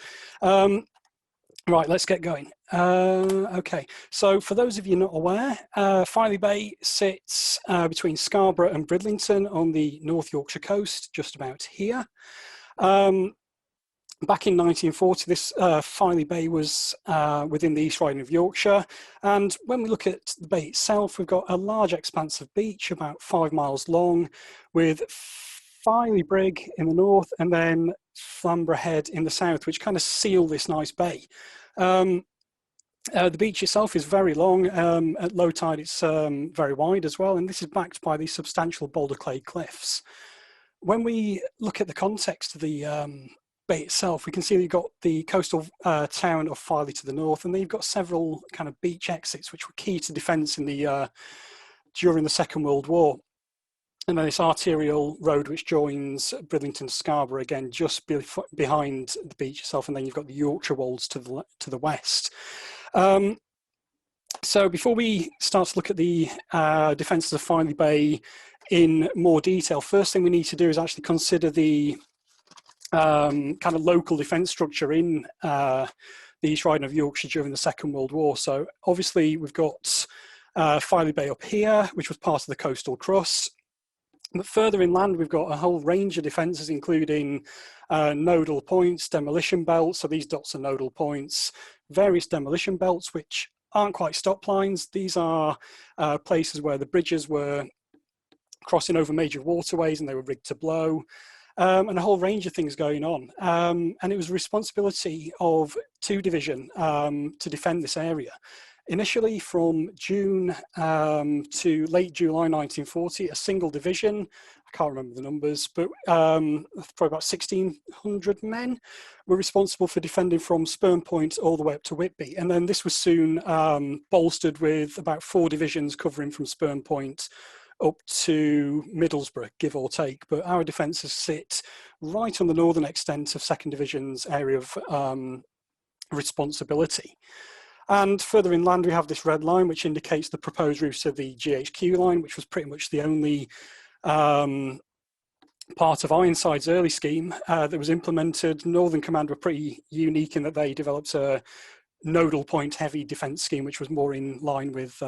Right, let's get going. Okay, so for those of you not aware, Filey Bay sits between Scarborough and Bridlington on the North Yorkshire coast, just about here. Back in 1940, this Filey Bay was within the East Riding of Yorkshire, and when we look at the bay itself, we've got a large expanse of beach, about 5 miles long, with Filey Brig in the north and then Flamborough Head in the south, which kind of seal this nice bay. The beach itself is very long. At low tide, it's very wide as well, and this is backed by these substantial boulder clay cliffs. When we look at the context of the bay itself, we can see that you've got the coastal town of Filey to the north, and then you've got several kind of beach exits, which were key to defence in the during the Second World War. And then this arterial road which joins Bridlington to Scarborough, again, just behind the beach itself, and then you've got the Yorkshire Wolds to the west. So before we start to look at the defences of Filey Bay in more detail, first thing we need to do is actually consider the kind of local defence structure in the East Riding of Yorkshire during the Second World War. So obviously we've got Filey Bay up here, which was part of the coastal truss. But further inland, we've got a whole range of defences, including nodal points, demolition belts. So these dots are nodal points, various demolition belts, which aren't quite stop lines. These are places where the bridges were crossing over major waterways and they were rigged to blow, and a whole range of things going on. And it was the responsibility of 2 Division to defend this area. Initially, from June to late July 1940, a single division, I can't remember the numbers, but probably about 1,600 men were responsible for defending from Spurn Point all the way up to Whitby. And then this was soon bolstered with about 4 divisions covering from Spurn Point up to Middlesbrough, give or take. But our defences sit right on the northern extent of 2nd Division's area of responsibility. And further inland, we have this red line, which indicates the proposed route of the GHQ line, which was pretty much the only part of Ironside's early scheme that was implemented. Northern Command were pretty unique in that they developed a nodal point heavy defence scheme, which was more in line with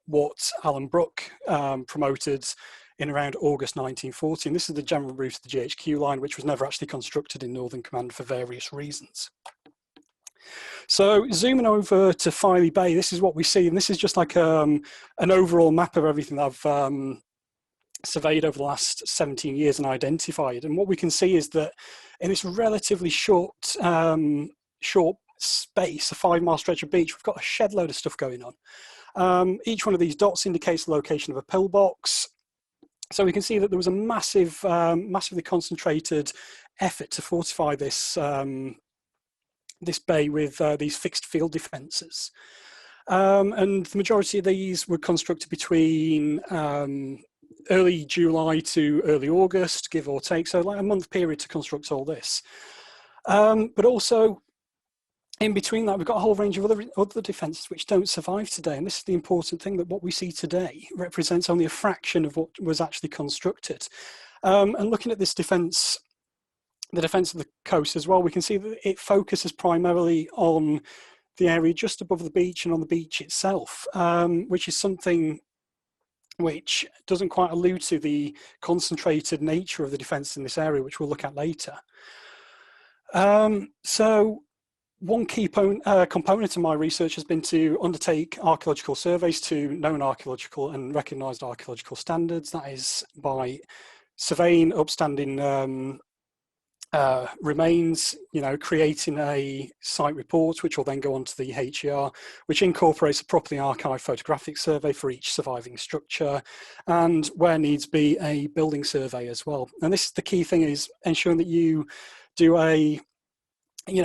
what Alan Brooke promoted in around August 1940. And this is the general route of the GHQ line, which was never actually constructed in Northern Command for various reasons. So zooming over to Filey Bay, this is what we see. And this is just like an overall map of everything that I've surveyed over the last 17 years and identified. And what we can see is that in this relatively short space, a 5-mile stretch of beach, we've got a shed load of stuff going on. Each one of these dots indicates the location of a pillbox. So we can see that there was a massively concentrated effort to fortify this this bay with these fixed field defences. And the majority of these were constructed between early July to early August, give or take, so like a month period to construct all this. But also, in between that, we've got a whole range of other defences which don't survive today. And this is the important thing, that what we see today represents only a fraction of what was actually constructed. And looking at this defence, the defence of the coast as well, we can see that it focuses primarily on the area just above the beach and on the beach itself, which is something which doesn't quite allude to the concentrated nature of the defence in this area, which we'll look at later. So one key component of my research has been to undertake archaeological surveys to known archaeological and recognised archaeological standards. That is by surveying upstanding remains, creating a site report, which will then go on to the HER, which incorporates a properly archived photographic survey for each surviving structure, and where needs be, a building survey as well. And this is the key thing, is ensuring that you do a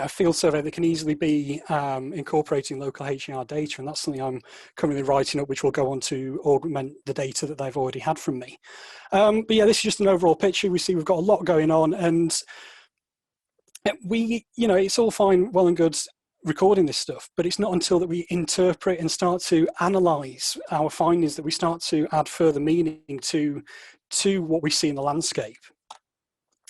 field survey that can easily be incorporating local HER data, and that's something I'm currently writing up, which will go on to augment the data that they've already had from me. But yeah, this is just an overall picture. We see we've got a lot going on, and it's all fine, well and good recording this stuff, but it's not until that we interpret and start to analyse our findings that we start to add further meaning to what we see in the landscape.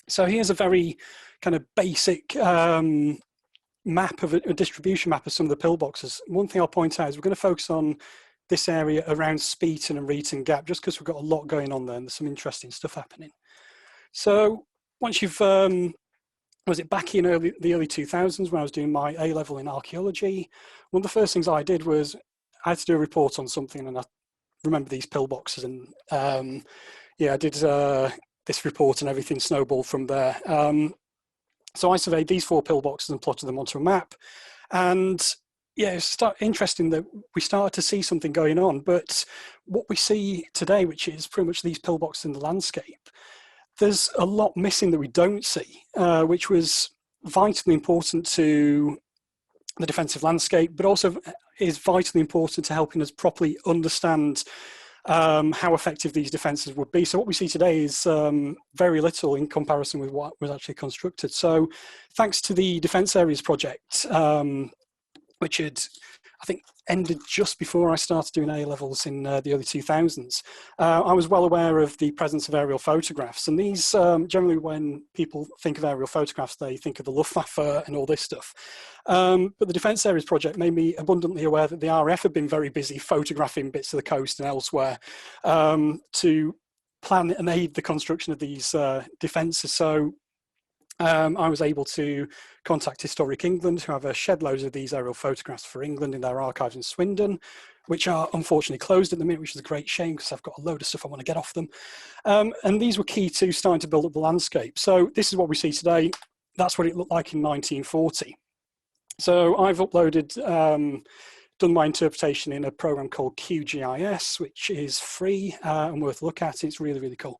So here's a very kind of basic map of a distribution map of some of the pillboxes. One thing I'll point out is we're going to focus on this area around Speeton and Reeton Gap, just because we've got a lot going on there and there's some interesting stuff happening. So once you've, was it back in the early 2000s when I was doing my A-level in archaeology, one of the first things I did was I had to do a report on something, and I remember these pillboxes, and yeah, I did this report, and everything snowballed from there. So I surveyed these 4 pillboxes and plotted them onto a map. And yeah, it's interesting that we started to see something going on, but what we see today, which is pretty much these pillboxes in the landscape, there's a lot missing that we don't see, which was vitally important to the defensive landscape, but also is vitally important to helping us properly understand how effective these defences would be. So what we see today is very little in comparison with what was actually constructed. So thanks to the Defence Areas project, which had, I think, ended just before I started doing A-levels in the early 2000s, I was well aware of the presence of aerial photographs. And these, generally when people think of aerial photographs, they think of the Luftwaffe and all this stuff. But the Defence Areas project made me abundantly aware that the RAF had been very busy photographing bits of the coast and elsewhere to plan and aid the construction of these defences. So I was able to contact Historic England, who have a shed loads of these aerial photographs for England in their archives in Swindon, which are unfortunately closed at the minute, which is a great shame because I've got a load of stuff I want to get off them. And these were key to starting to build up the landscape. So this is what we see today. That's what it looked like in 1940. So I've uploaded, done my interpretation in a program called QGIS, which is free and worth a look at. It's really, really cool.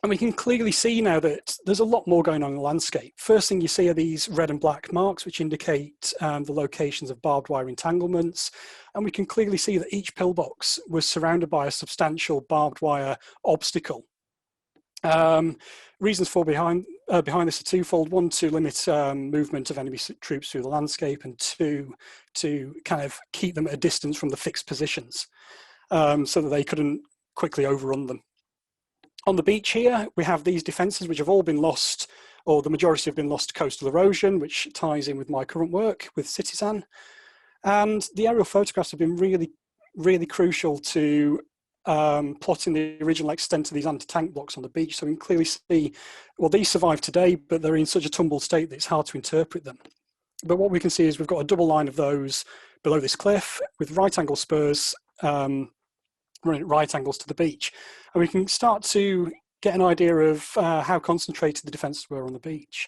And we can clearly see now that there's a lot more going on in the landscape. First thing you see are these red and black marks, which indicate the locations of barbed wire entanglements. And we can clearly see that each pillbox was surrounded by a substantial barbed wire obstacle. Reasons for behind this are twofold. One, to limit movement of enemy troops through the landscape, and 2, to kind of keep them at a distance from the fixed positions so that they couldn't quickly overrun them. On the beach here, we have these defences which have all been lost, or the majority have been lost to coastal erosion, which ties in with my current work with Citizen. And the aerial photographs have been really, really crucial to plotting the original extent of these anti-tank blocks on the beach. So we can clearly see, well, these survive today, but they're in such a tumbled state that it's hard to interpret them. But what we can see is we've got a double line of those below this cliff with right angle spurs running at right angles to the beach. And we can start to get an idea of how concentrated the defences were on the beach.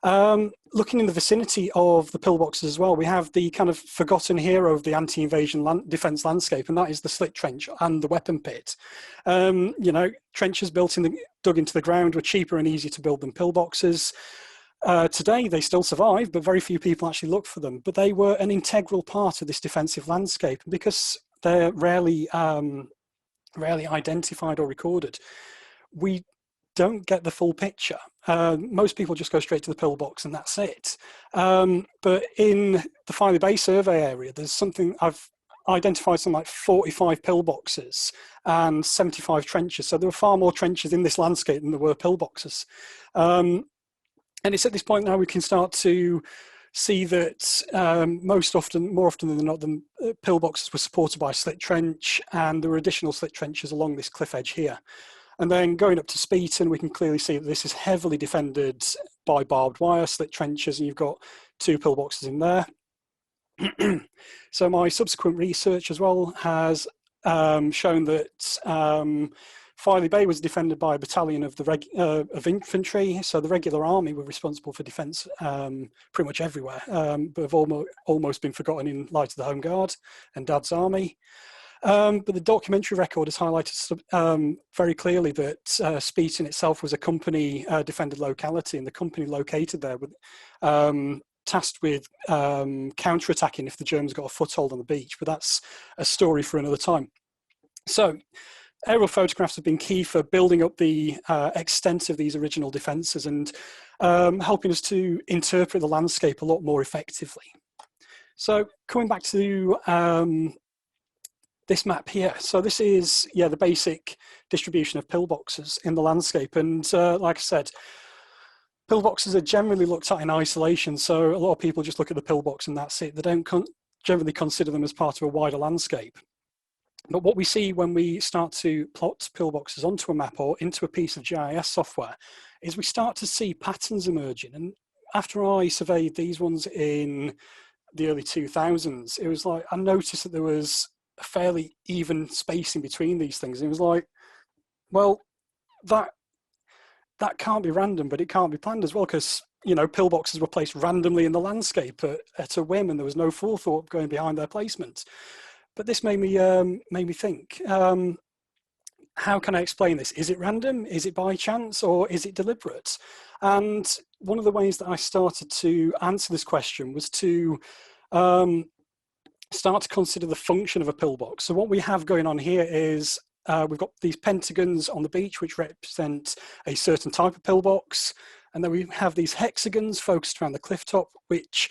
Looking in the vicinity of the pillboxes as well, we have the kind of forgotten hero of the anti-invasion defence landscape, and that is the slit trench and the weapon pit. You know, trenches dug into the ground were cheaper and easier to build than pillboxes. Today, they still survive, but very few people actually look for them. But they were an integral part of this defensive landscape, and because they're rarely identified or recorded, we don't get the full picture. Most people just go straight to the pillbox and that's it. But in the Filey Bay survey area, there's something, I've identified something like 45 pillboxes and 75 trenches. So there were far more trenches in this landscape than there were pillboxes. And it's at this point now we can start to see that more often than not, the pillboxes were supported by a slit trench, and there were additional slit trenches along this cliff edge here. And then going up to Speeton, we can clearly see that this is heavily defended by barbed wire slit trenches, and you've got 2 pillboxes in there. So my subsequent research as well has shown that Filey Bay was defended by a battalion of of infantry. So the regular army were responsible for defence pretty much everywhere, but have almost been forgotten in light of the Home Guard and Dad's army. But the documentary record has highlighted very clearly that Speeton itself was a company defended locality, and the company located there with tasked with counter-attacking if the Germans got a foothold on the beach. But that's a story for another time. So aerial photographs have been key for building up the extent of these original defences and helping us to interpret the landscape a lot more effectively. So coming back to this map here. So this is, the basic distribution of pillboxes in the landscape. And like I said, pillboxes are generally looked at in isolation. So a lot of people just look at the pillbox and that's it. They don't generally consider them as part of a wider landscape. But what we see when we start to plot pillboxes onto a map or into a piece of GIS software is we start to see patterns emerging. And after I surveyed these ones in the early 2000s, it was like I noticed that there was a fairly even spacing between these things. And it was like, well, that can't be random, but it can't be planned as well, because pillboxes were placed randomly in the landscape at a whim, and there was no forethought going behind their placement. But this made me think, how can I explain this? Is it random? Is it by chance? Or is it deliberate? And one of the ways that I started to answer this question was to start to consider the function of a pillbox. So what we have going on here is we've got these pentagons on the beach, which represent a certain type of pillbox. And then we have these hexagons focused around the cliff top, which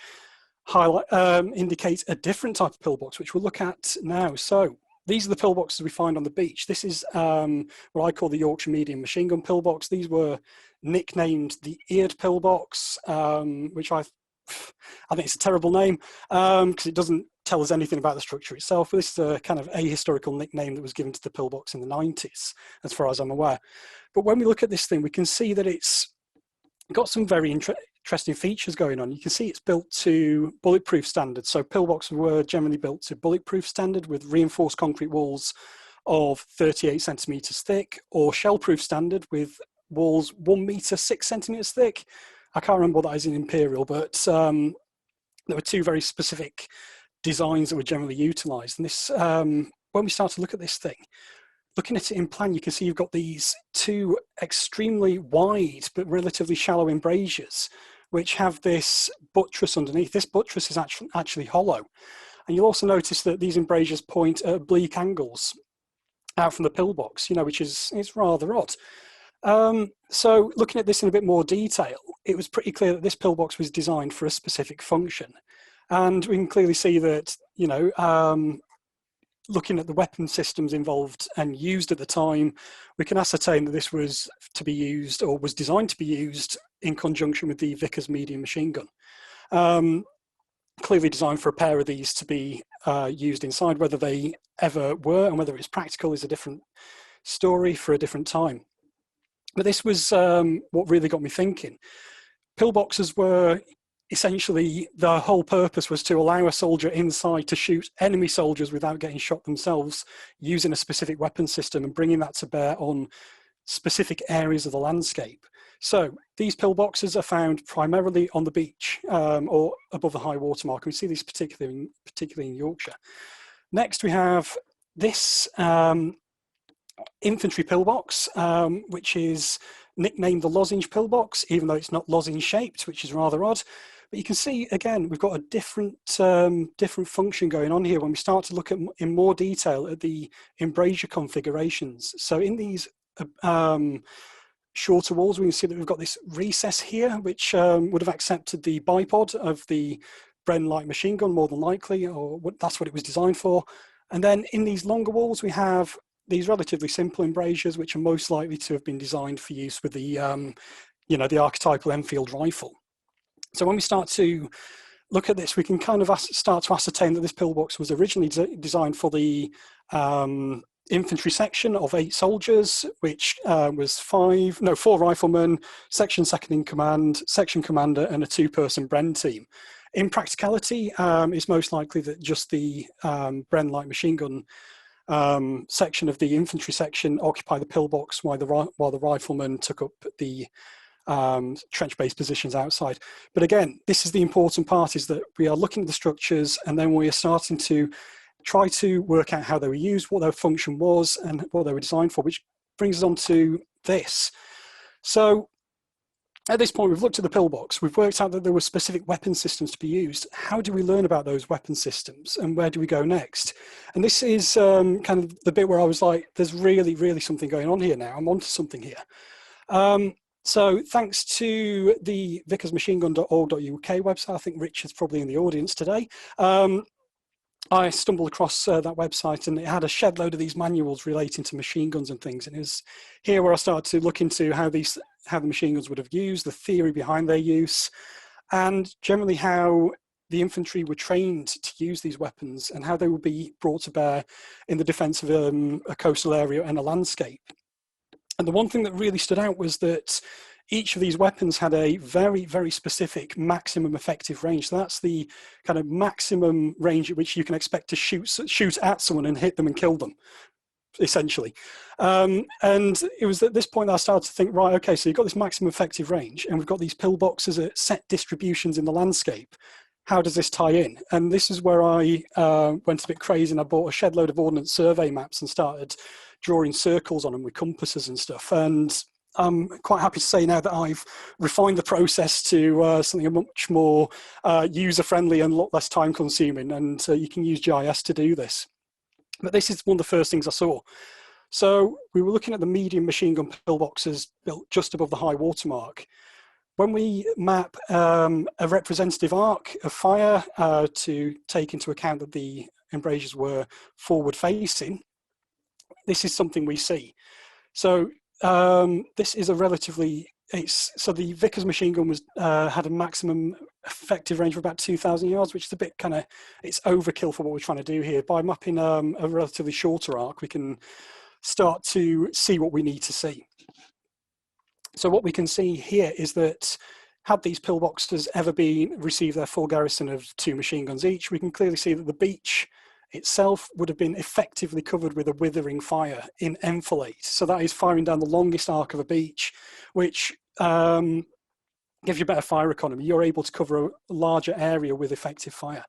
indicate a different type of pillbox, which we'll look at now. So these are the pillboxes we find on the beach. This is what I call the Yorkshire medium machine gun pillbox. These were nicknamed the eared pillbox, which I think it's a terrible name because it doesn't tell us anything about the structure itself. But this is a kind of ahistorical nickname that was given to the pillbox in the 90s, as far as I'm aware. But when we look at this thing, we can see that it's got some very interesting features going on. You can see it's built to bulletproof standards. So pillboxes were generally built to bulletproof standard with reinforced concrete walls of 38 centimeters thick, or shellproof standard with walls 1 meter 6 centimeters thick. I can't remember what that is in Imperial, but there were 2 very specific designs that were generally utilized. And this, when we start to look at this thing, looking at it in plan, you can see you've got these 2 extremely wide but relatively shallow embrasures, which have this buttress underneath. This buttress is actually hollow. And you'll also notice that these embrasures point at oblique angles out from the pillbox, which is rather odd. So looking at this in a bit more detail, it was pretty clear that this pillbox was designed for a specific function. And we can clearly see that, looking at the weapon systems involved and used at the time, we can ascertain that this was to be used, or was designed to be used, in conjunction with the Vickers medium machine gun. clearly designed for a pair of these to be used inside. Whether they ever were and whether it's practical is a different story for a different time. But this was what really got me thinking. Pillboxes were essentially, the whole purpose was to allow a soldier inside to shoot enemy soldiers without getting shot themselves, using a specific weapon system and bringing that to bear on specific areas of the landscape. So these pillboxes are found primarily on the beach or above the high water mark. We see these particularly in Yorkshire. Next, we have this infantry pillbox, which is nicknamed the lozenge pillbox, even though it's not lozenge shaped, which is rather odd. But you can see, again, we've got a different function going on here when we start to look at in more detail at the embrasure configurations. So in these shorter walls, we can see that we've got this recess here, which would have accepted the bipod of the Bren light machine gun, more than likely, or that's what it was designed for. And then in these longer walls, we have these relatively simple embrasures, which are most likely to have been designed for use with the, the archetypal Enfield rifle. So when we start to look at this, we can kind of start to ascertain that this pillbox was originally designed for the infantry section of 8 soldiers, which was 4 riflemen, section second in command, section commander, and a 2-person Bren team. In practicality, it's most likely that just the Bren light machine gun section of the infantry section occupied the pillbox while the riflemen took up the trench-based positions outside. But again, this is the important part, is that we are looking at the structures and then we are starting to try to work out how they were used, what their function was and what they were designed for, which brings us on to this. So at this point, we've looked at the pillbox, we've worked out that there were specific weapon systems to be used. How do we learn about those weapon systems and where do we go next? And this is kind of the bit where I was like, there's really, really something going on here now. I'm onto something here. So thanks to the vickersmachinegun.org.uk website, I think Rich is probably in the audience today. I stumbled across that website and it had a shed load of these manuals relating to machine guns and things. And it was here where I started to look into how the machine guns would have used, the theory behind their use, and generally how the infantry were trained to use these weapons and how they would be brought to bear in the defense of a coastal area and a landscape. And the one thing that really stood out was that each of these weapons had a very, very specific maximum effective range. So that's the kind of maximum range at which you can expect to shoot at someone and hit them and kill them, essentially. And it was at this point that I started to think, right, okay, so you've got this maximum effective range and we've got these pillboxes at set distributions in the landscape. How does this tie in? And this is where I went a bit crazy and I bought a shed load of ordnance survey maps and started drawing circles on them with compasses and stuff. And I'm quite happy to say now that I've refined the process to something much more user-friendly and a lot less time-consuming, and you can use GIS to do this. But this is one of the first things I saw. So we were looking at the medium machine gun pillboxes built just above the high water mark. When we map a representative arc of fire to take into account that the embrasures were forward-facing, this is something we see. So this is a relatively, so the Vickers machine gun was had a maximum effective range of about 2,000 yards, which is a bit kind of, it's overkill for what we're trying to do here. By mapping a relatively shorter arc, we can start to see what we need to see. So what we can see here is that had these pillboxes ever received their full garrison of 2 machine guns each, we can clearly see that the beach itself would have been effectively covered with a withering fire in enfilade. So that is firing down the longest arc of a beach, which gives you better fire economy. You're able to cover a larger area with effective fire.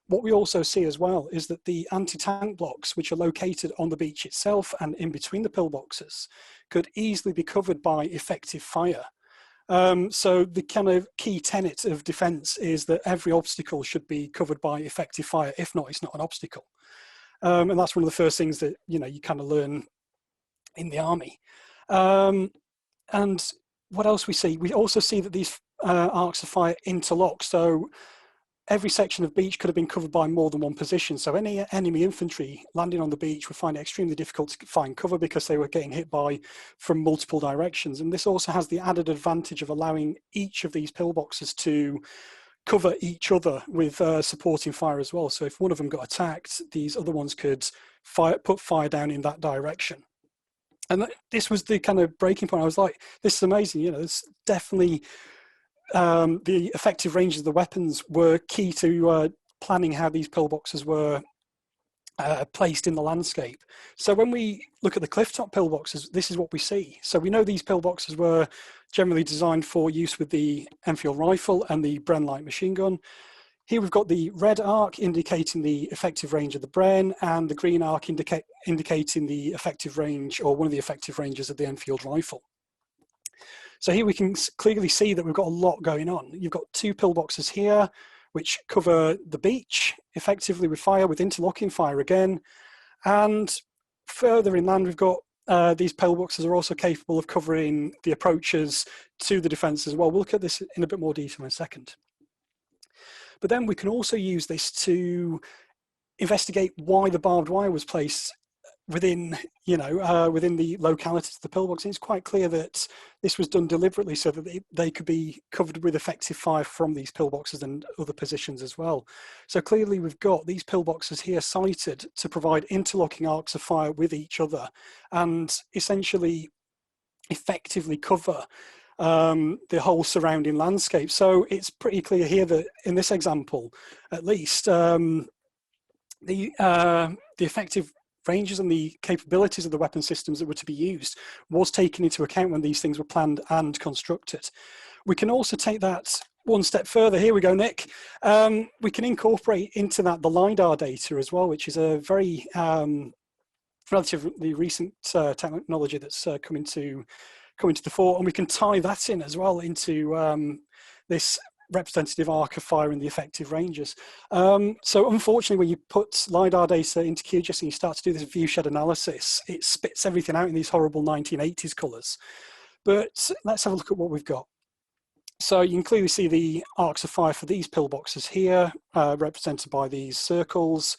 What we also see as well is that the anti-tank blocks, which are located on the beach itself and in between the pillboxes, could easily be covered by effective fire. So the kind of key tenet of defence is that every obstacle should be covered by effective fire. If not, it's not an obstacle. And that's one of the first things that, you kind of learn in the army. And what else we see? We also see that these arcs of fire interlock. So every section of beach could have been covered by more than one position. So any enemy infantry landing on the beach would find it extremely difficult to find cover because they were getting hit from multiple directions. And this also has the added advantage of allowing each of these pillboxes to cover each other with supporting fire as well. So if one of them got attacked, these other ones could put fire down in that direction. And this was the kind of breaking point. I was like, this is amazing. You know, it's definitely the effective ranges of the weapons were key to planning how these pillboxes were placed in the landscape. So when we look at the clifftop pillboxes, this is what we see. So we know these pillboxes were generally designed for use with the Enfield rifle and the Bren light machine gun. Here we've got the red arc indicating the effective range of the Bren, and the green arc indicating the effective range, or one of the effective ranges of the Enfield rifle. So here we can clearly see that we've got a lot going on. You've got two pillboxes here, which cover the beach effectively with fire, with interlocking fire again. And further inland, we've got these pillboxes are also capable of covering the approaches to the defence as well. We'll look at this in a bit more detail in a second. But then we can also use this to investigate why the barbed wire was placed within, within the localities of the pillbox. It's quite clear that this was done deliberately so that they could be covered with effective fire from these pillboxes and other positions as well. So clearly we've got these pillboxes here sited to provide interlocking arcs of fire with each other and essentially effectively cover the whole surrounding landscape. So it's pretty clear here that in this example, at least, the effective ranges and the capabilities of the weapon systems that were to be used was taken into account when these things were planned and constructed. We can also take that one step further. Here we go, Nick. We can incorporate into that the LiDAR data as well, which is a very relatively recent technology that's coming to the fore, and we can tie that in as well into this representative arc of fire and the effective ranges. So unfortunately, when you put LiDAR data into QGIS and you start to do this viewshed analysis, it spits everything out in these horrible 1980s colours. But let's have a look at what we've got. So you can clearly see the arcs of fire for these pillboxes here, represented by these circles.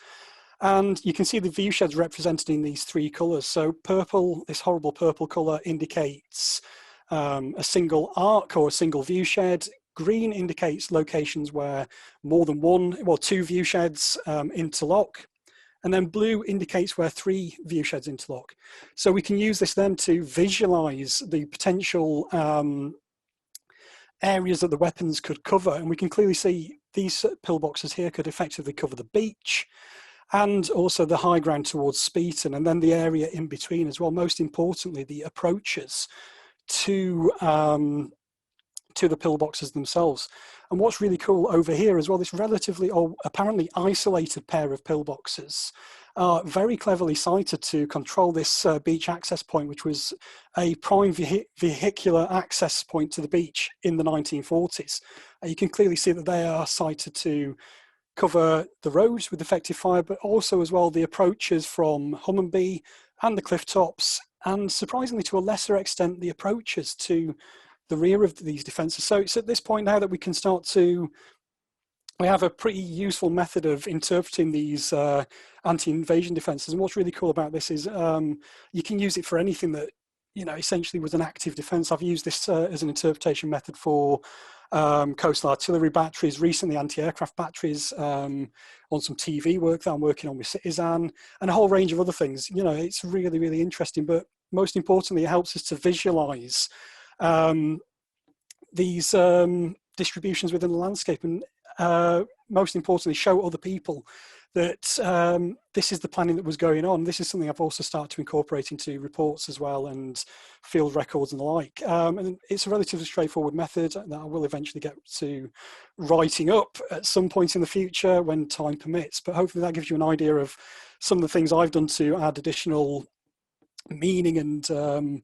And you can see the view sheds represented in these three colours. So purple, this horrible purple colour indicates a single arc or a single view shed. Green indicates locations where more than one or two view sheds interlock. And then blue indicates where three view sheds interlock. So we can use this then to visualise the potential areas that the weapons could cover. And we can clearly see these pillboxes here could effectively cover the beach, and also the high ground towards Speeton, and then the area in between as well. Most importantly, the approaches to the pillboxes themselves. And what's really cool over here as well, this relatively or apparently isolated pair of pillboxes are very cleverly sited to control this beach access point, which was a prime vehicular access point to the beach in the 1940s. You can clearly see that they are sited to cover the roads with effective fire, but also as well the approaches from Hummonby and the cliff tops, and surprisingly to a lesser extent the approaches to the rear of these defences. So it's at this point now that we can start to, we have a pretty useful method of interpreting these anti-invasion defences. And what's really cool about this is you can use it for anything that, essentially was an active defence. I've used this as an interpretation method for coastal artillery batteries, recently anti-aircraft batteries, on some TV work that I'm working on with Citizen, and a whole range of other things. It's really, really interesting, but most importantly, it helps us to visualize these distributions within the landscape, and most importantly, show other people that this is the planning that was going on. This is something I've also started to incorporate into reports as well, and field records and the like. And it's a relatively straightforward method that I will eventually get to writing up at some point in the future when time permits. But hopefully that gives you an idea of some of the things I've done to add additional meaning and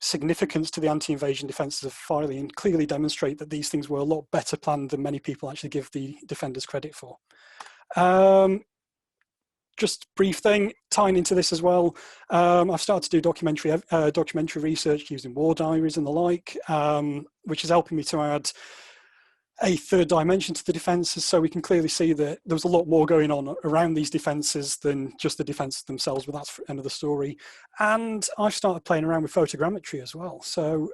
significance to the anti-invasion defences of Filey, and clearly demonstrate that these things were a lot better planned than many people actually give the defenders credit for. Just brief thing, tying into this as well, I've started to do documentary research using war diaries and the like, which is helping me to add a third dimension to the defences, so we can clearly see that there was a lot more going on around these defences than just the defences themselves, but that's another story. And I've started playing around with photogrammetry as well. So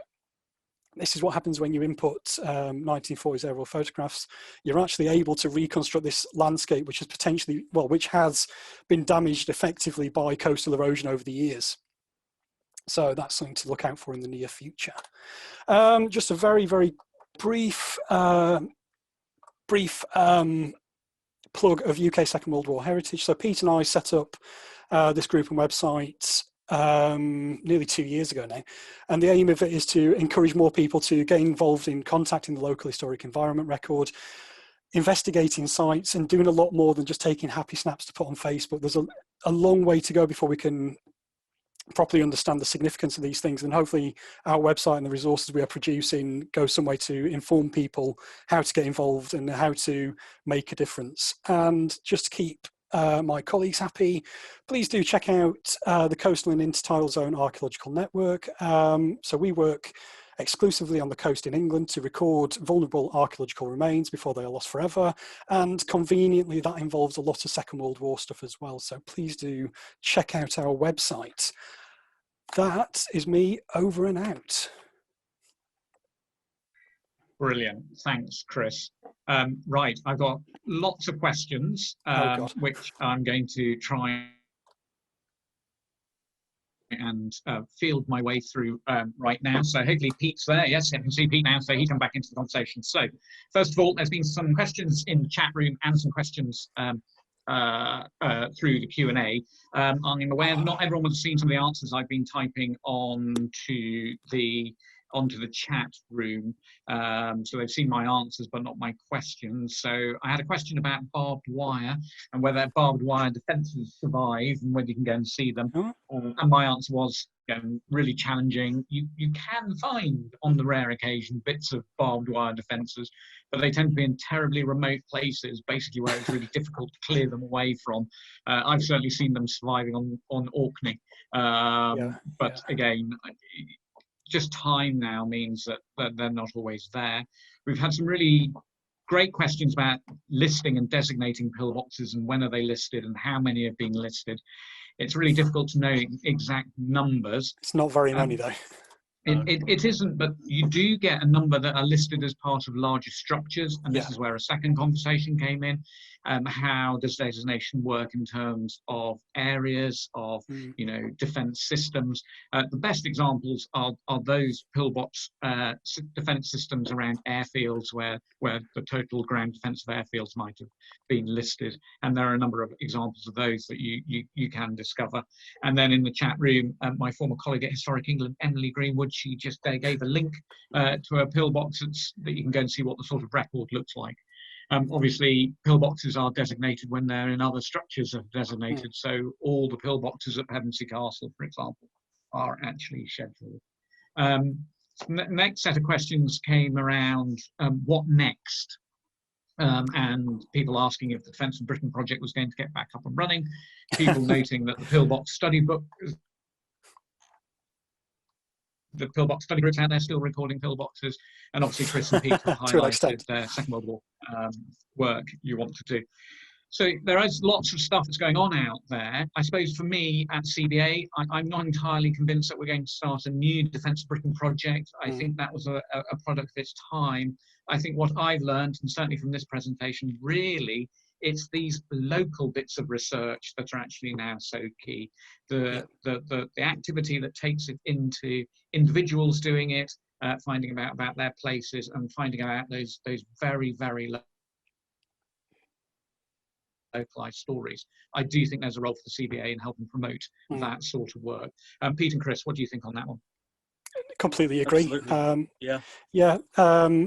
this is what happens when you input 1940s aerial photographs. You're actually able to reconstruct this landscape, which is potentially, well, which has been damaged effectively by coastal erosion over the years. So that's something to look out for in the near future. Just a very, very brief plug of UK Second World War heritage. So Pete and I set up this group and website nearly 2 years ago now, and the aim of it is to encourage more people to get involved in contacting the local historic environment record, investigating sites, and doing a lot more than just taking happy snaps to put on Facebook. There's a long way to go before we can properly understand the significance of these things, and hopefully our website and the resources we are producing go some way to inform people how to get involved and how to make a difference. And just to keep my colleagues happy, please do check out the Coastal and Intertidal Zone Archaeological Network. So we work exclusively on the coast in England to record vulnerable archaeological remains before they are lost forever, and conveniently that involves a lot of Second World War stuff as well, so please do check out our website. That is me over and out. Brilliant, thanks Chris. Right, I've got lots of questions which I'm going to try and field my way through right now. So hopefully Pete's there. Yes, I can see Pete now, so he come back into the conversation. So first of all, there's been some questions in the chat room and some questions through the Q&A. I'm aware not everyone would have seen some of the answers I've been typing onto the chat room. So they've seen my answers, but not my questions. So I had a question about barbed wire and whether barbed wire defences survive and whether you can go and see them. And my answer was really challenging. You can find on the rare occasion bits of barbed wire defences, but they tend to be in terribly remote places, basically where it's really difficult to clear them away from. I've certainly seen them surviving on Orkney. But again, just time now means that they're not always there. We've had some really great questions about listing and designating pillboxes and when are they listed and how many have been listed. It's really difficult to know exact numbers. It's not very many though. It isn't, but you do get a number that are listed as part of larger structures, and this is where a second conversation came in. How does designation work in terms of areas of, defence systems? The best examples are those pillbox defence systems around airfields, where the total ground defensive airfields might have been listed, and there are a number of examples of those that you can discover. And then in the chat room, my former colleague at Historic England, Emily Greenwood, she just gave a link to a pillbox that you can go and see what the sort of record looks like. Obviously, pillboxes are designated when they're in other structures are designated. So all the pillboxes at Pevensey Castle, for example, are actually scheduled. Next set of questions came around what next? And people asking if the Defence of Britain project was going to get back up and running. People noting that the pillbox study book, the pillbox study groups out there still recording pillboxes, and obviously Chris and Pete have highlighted their Second World War work you want to do. So there is lots of stuff that's going on out there. I suppose for me at CBA, I'm not entirely convinced that we're going to start a new Defence of Britain project. I think that was a product of its time. I think what I've learned, and certainly from this presentation, really, it's these local bits of research that are actually now so key. The activity that takes it into individuals doing it, finding out about their places and finding out those very, very localized stories. I do think there's a role for the CBA in helping promote that sort of work. Pete and Chris, what do you think on that one? Completely agree.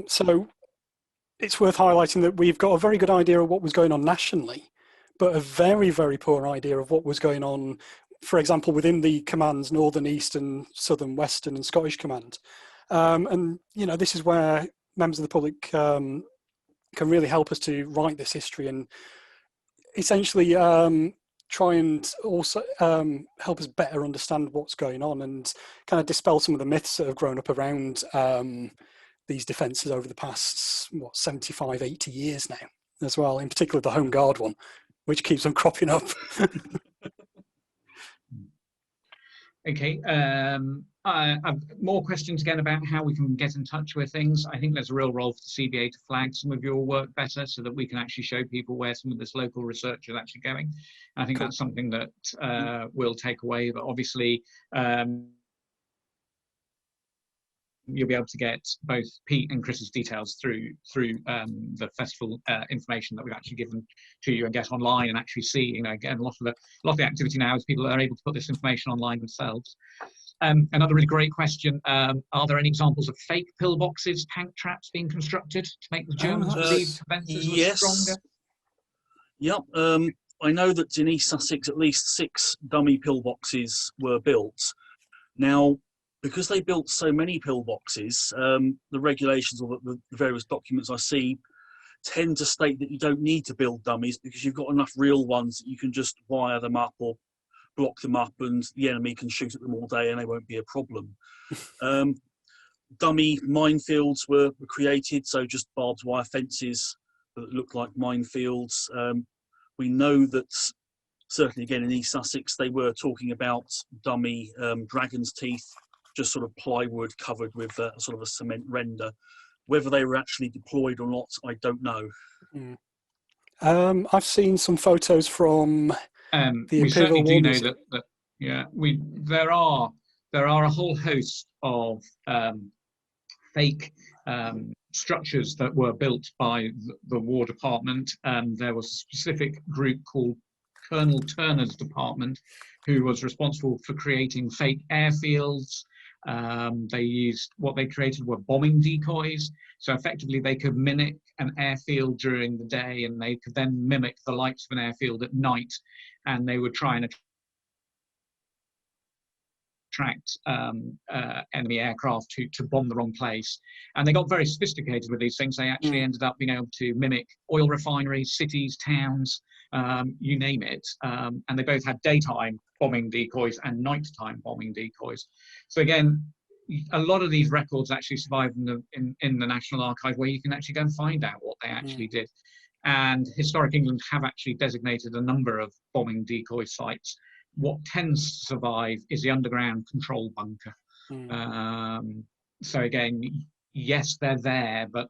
So it's worth highlighting that we've got a very good idea of what was going on nationally, but a very, very poor idea of what was going on, for example, within the commands, Northern, Eastern, Southern, Western and Scottish Command. And, this is where members of the public can really help us to write this history and essentially try and also help us better understand what's going on and kind of dispel some of the myths that have grown up around these defences over the past, 75, 80 years now as well, in particular the Home Guard one, which keeps on cropping up. Okay, More questions again about how we can get in touch with things. I think there's a real role for the CBA to flag some of your work better so that we can actually show people where some of this local research is actually going. I think that's something that we'll take away, but obviously you'll be able to get both Pete and Chris's details through the festival information that we've actually given to you, and get online and actually see. You know, again, a lot of the activity now is people are able to put this information online themselves. Another really great question: are there any examples of fake pillboxes, tank traps being constructed to make the Germans believe defences were stronger? Yep. I know that in East Sussex, at least 6 dummy pillboxes were built. Now, because they built so many pillboxes, the regulations or the various documents I see tend to state that you don't need to build dummies because you've got enough real ones that you can just wire them up or block them up, and the enemy can shoot at them all day and they won't be a problem. Dummy minefields were created, so just barbed wire fences that look like minefields. We know that certainly again in East Sussex they were talking about dummy dragon's teeth, just sort of plywood covered with sort of a cement render. Whether they were actually deployed or not, I don't know. I've seen some photos from the we Imperial certainly War do know Museum. that yeah, there are a whole host of fake structures that were built by the War Department. There was a specific group called Colonel Turner's Department who was responsible for creating fake airfields. What they created were bombing decoys. So effectively they could mimic an airfield during the day, and they could then mimic the lights of an airfield at night, and they would try and attract enemy aircraft to bomb the wrong place. And they got very sophisticated with these things. They actually ended up being able to mimic oil refineries, cities, towns, you name it. And they both had daytime bombing decoys and nighttime bombing decoys. So again, a lot of these records actually survive in the National Archive, where you can actually go and find out what they actually did. And Historic England have actually designated a number of bombing decoy sites. What tends to survive is the underground control bunker. So again, yes, they're there, but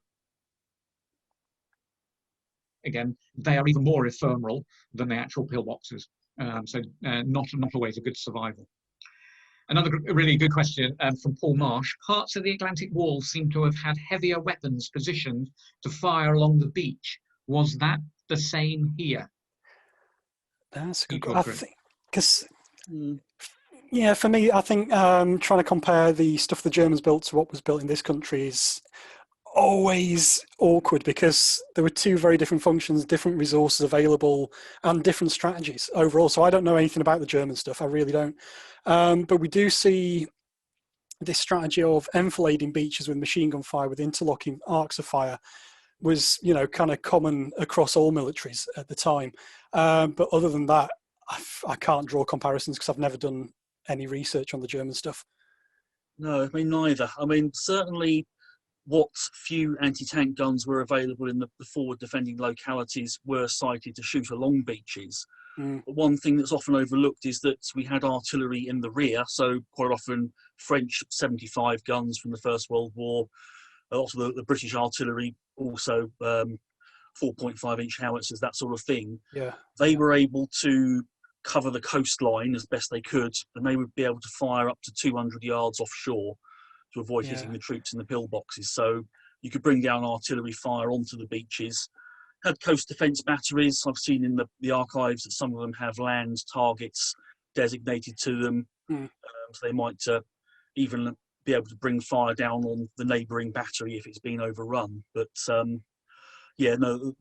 again, they are even more ephemeral than the actual pillboxes. So not always a good survival. Another really good question from Paul Marsh. Parts of the Atlantic Wall seem to have had heavier weapons positioned to fire along the beach. Was that the same here? That's a good question. I think, because, yeah, for me, I think trying to compare the stuff the Germans built to what was built in this country is always awkward, because there were 2 very different functions, different resources available, and different strategies overall. So I don't know anything about the German stuff, I really don't. But we do see this strategy of enfilading beaches with machine gun fire, with interlocking arcs of fire, was, you know, kind of common across all militaries at the time. But other than that, I can't draw comparisons because I've never done any research on the German stuff. No, I mean, neither. I mean, certainly what few anti-tank guns were available in the forward defending localities were sited to shoot along beaches. But one thing that's often overlooked is that we had artillery in the rear, so quite often French 75 guns from the First World War, also the British artillery, also 4.5-inch howitzers, that sort of thing. Yeah, they were able to cover the coastline as best they could, and they would be able to fire up to 200 yards offshore to avoid hitting the troops in the pillboxes. So you could bring down artillery fire onto the beaches. Had coast defence batteries. I've seen in the archives that some of them have land targets designated to them. So they might even be able to bring fire down on the neighbouring battery if it's been overrun. But yeah, no,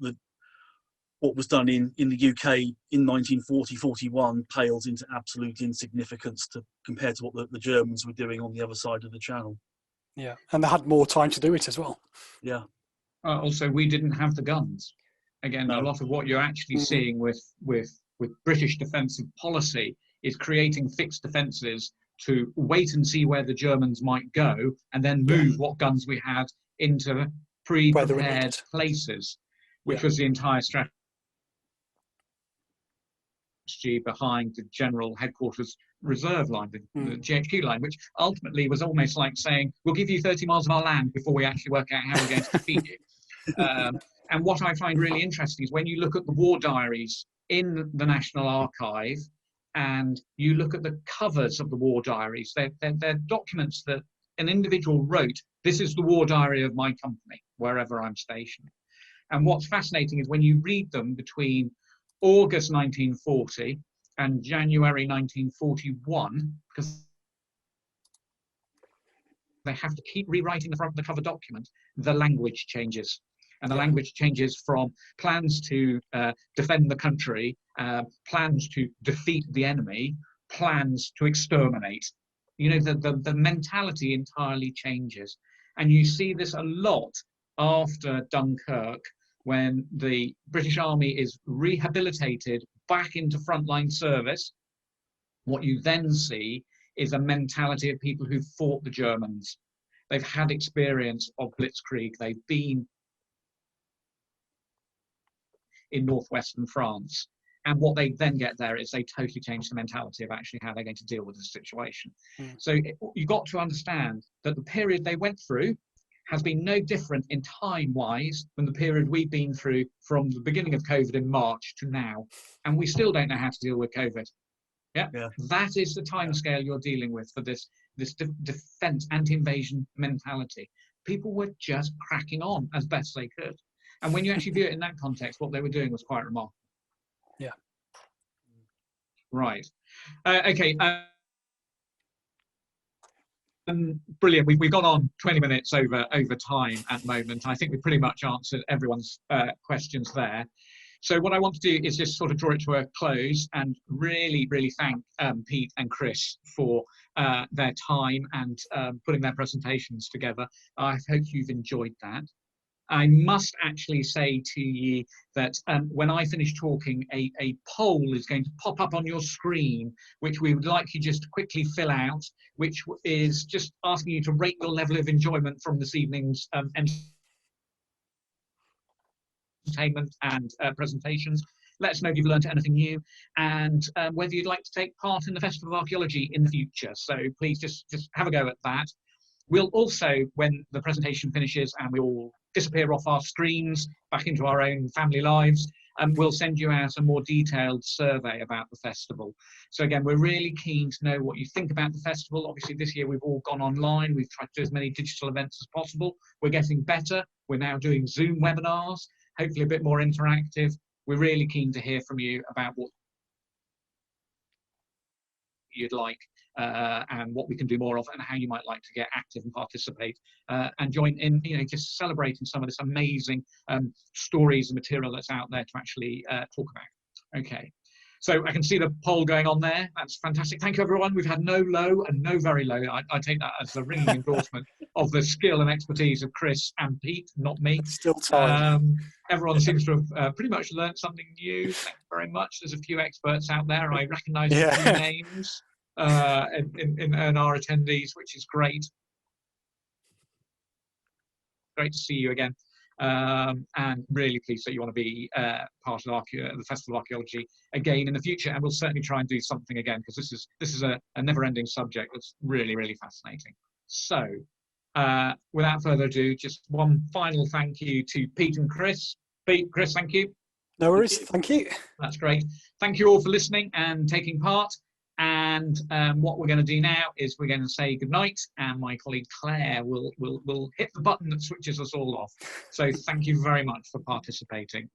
what was done in the UK in 1940-41 pales into absolute insignificance compared to what the Germans were doing on the other side of the Channel. Yeah, and they had more time to do it as well. Yeah. Also, we didn't have the guns. Again, a lot of what you're actually seeing with British defensive policy is creating fixed defences to wait and see where the Germans might go, and then move what guns we had into pre-prepared places, which was the entire strategy behind the general headquarters reserve line, the GHQ line, which ultimately was almost like saying, we'll give you 30 miles of our land before we actually work out how we're going to defeat you. And what I find really interesting is when you look at the war diaries in the National Archive and you look at the covers of the war diaries, they're documents that an individual wrote. This is the war diary of my company, wherever I'm stationed. And what's fascinating is when you read them between August 1940 and January 1941, because they have to keep rewriting the front of the cover document, the language changes. And the language changes from plans to defend the country, plans to defeat the enemy, plans to exterminate. You know, the mentality entirely changes. And you see this a lot after Dunkirk, when the British Army is rehabilitated back into frontline service. What you then see is a mentality of people who fought the Germans. They've had experience of blitzkrieg. They've been in northwestern France. And what they then get there is they totally change the mentality of actually how they're going to deal with the situation. So you've got to understand that the period they went through has been no different in time-wise than the period we've been through from the beginning of COVID in March to now. And we still don't know how to deal with COVID. Yeah. That is the timescale you're dealing with for this defense, anti-invasion mentality. People were just cracking on as best they could. And when you actually view it in that context, what they were doing was quite remarkable. Yeah. Right. Okay. Brilliant. We've gone on 20 minutes over time at the moment. I think we've pretty much answered everyone's questions there. So what I want to do is just sort of draw it to a close and really, really thank Pete and Chris for their time and putting their presentations together. I hope you've enjoyed that. I must actually say to you that when I finish talking, a poll is going to pop up on your screen, which we would like you just to quickly fill out, which is just asking you to rate your level of enjoyment from this evening's entertainment and presentations. Let us know if you've learned anything new and whether you'd like to take part in the Festival of Archaeology in the future. So please just have a go at that. We'll also, when the presentation finishes and we all disappear off our screens back into our own family lives, we'll send you out a more detailed survey about the festival. So again, we're really keen to know what you think about the festival. Obviously this year we've all gone online. We've tried to do as many digital events as possible. We're getting better. We're now doing Zoom webinars, hopefully a bit more interactive. We're really keen to hear from you about what you'd like and what we can do more of and how you might like to get active and participate and join in, you know, just celebrating some of this amazing stories and material that's out there to actually talk about. Okay, so I can see the poll going on there. That's fantastic. Thank you, everyone. We've had no low and no very low. I take that as a ringing endorsement of the skill and expertise of Chris and Pete, not me. Still time. Everyone seems to have pretty much learned something new. Thank you very much. There's a few experts out there. I recognise a few names in our attendees, which is great. Great to see you again. And really pleased that you want to be part of the Festival of Archaeology again in the future, and we'll certainly try and do something again, because this is a never-ending subject that's really, really fascinating. So without further ado, just one final thank you to Pete and Chris. Pete, Chris, thank you. No worries, thank you. That's great. Thank you all for listening and taking part. And what we're going to do now is we're going to say goodnight, and my colleague Claire will hit the button that switches us all off. So thank you very much for participating.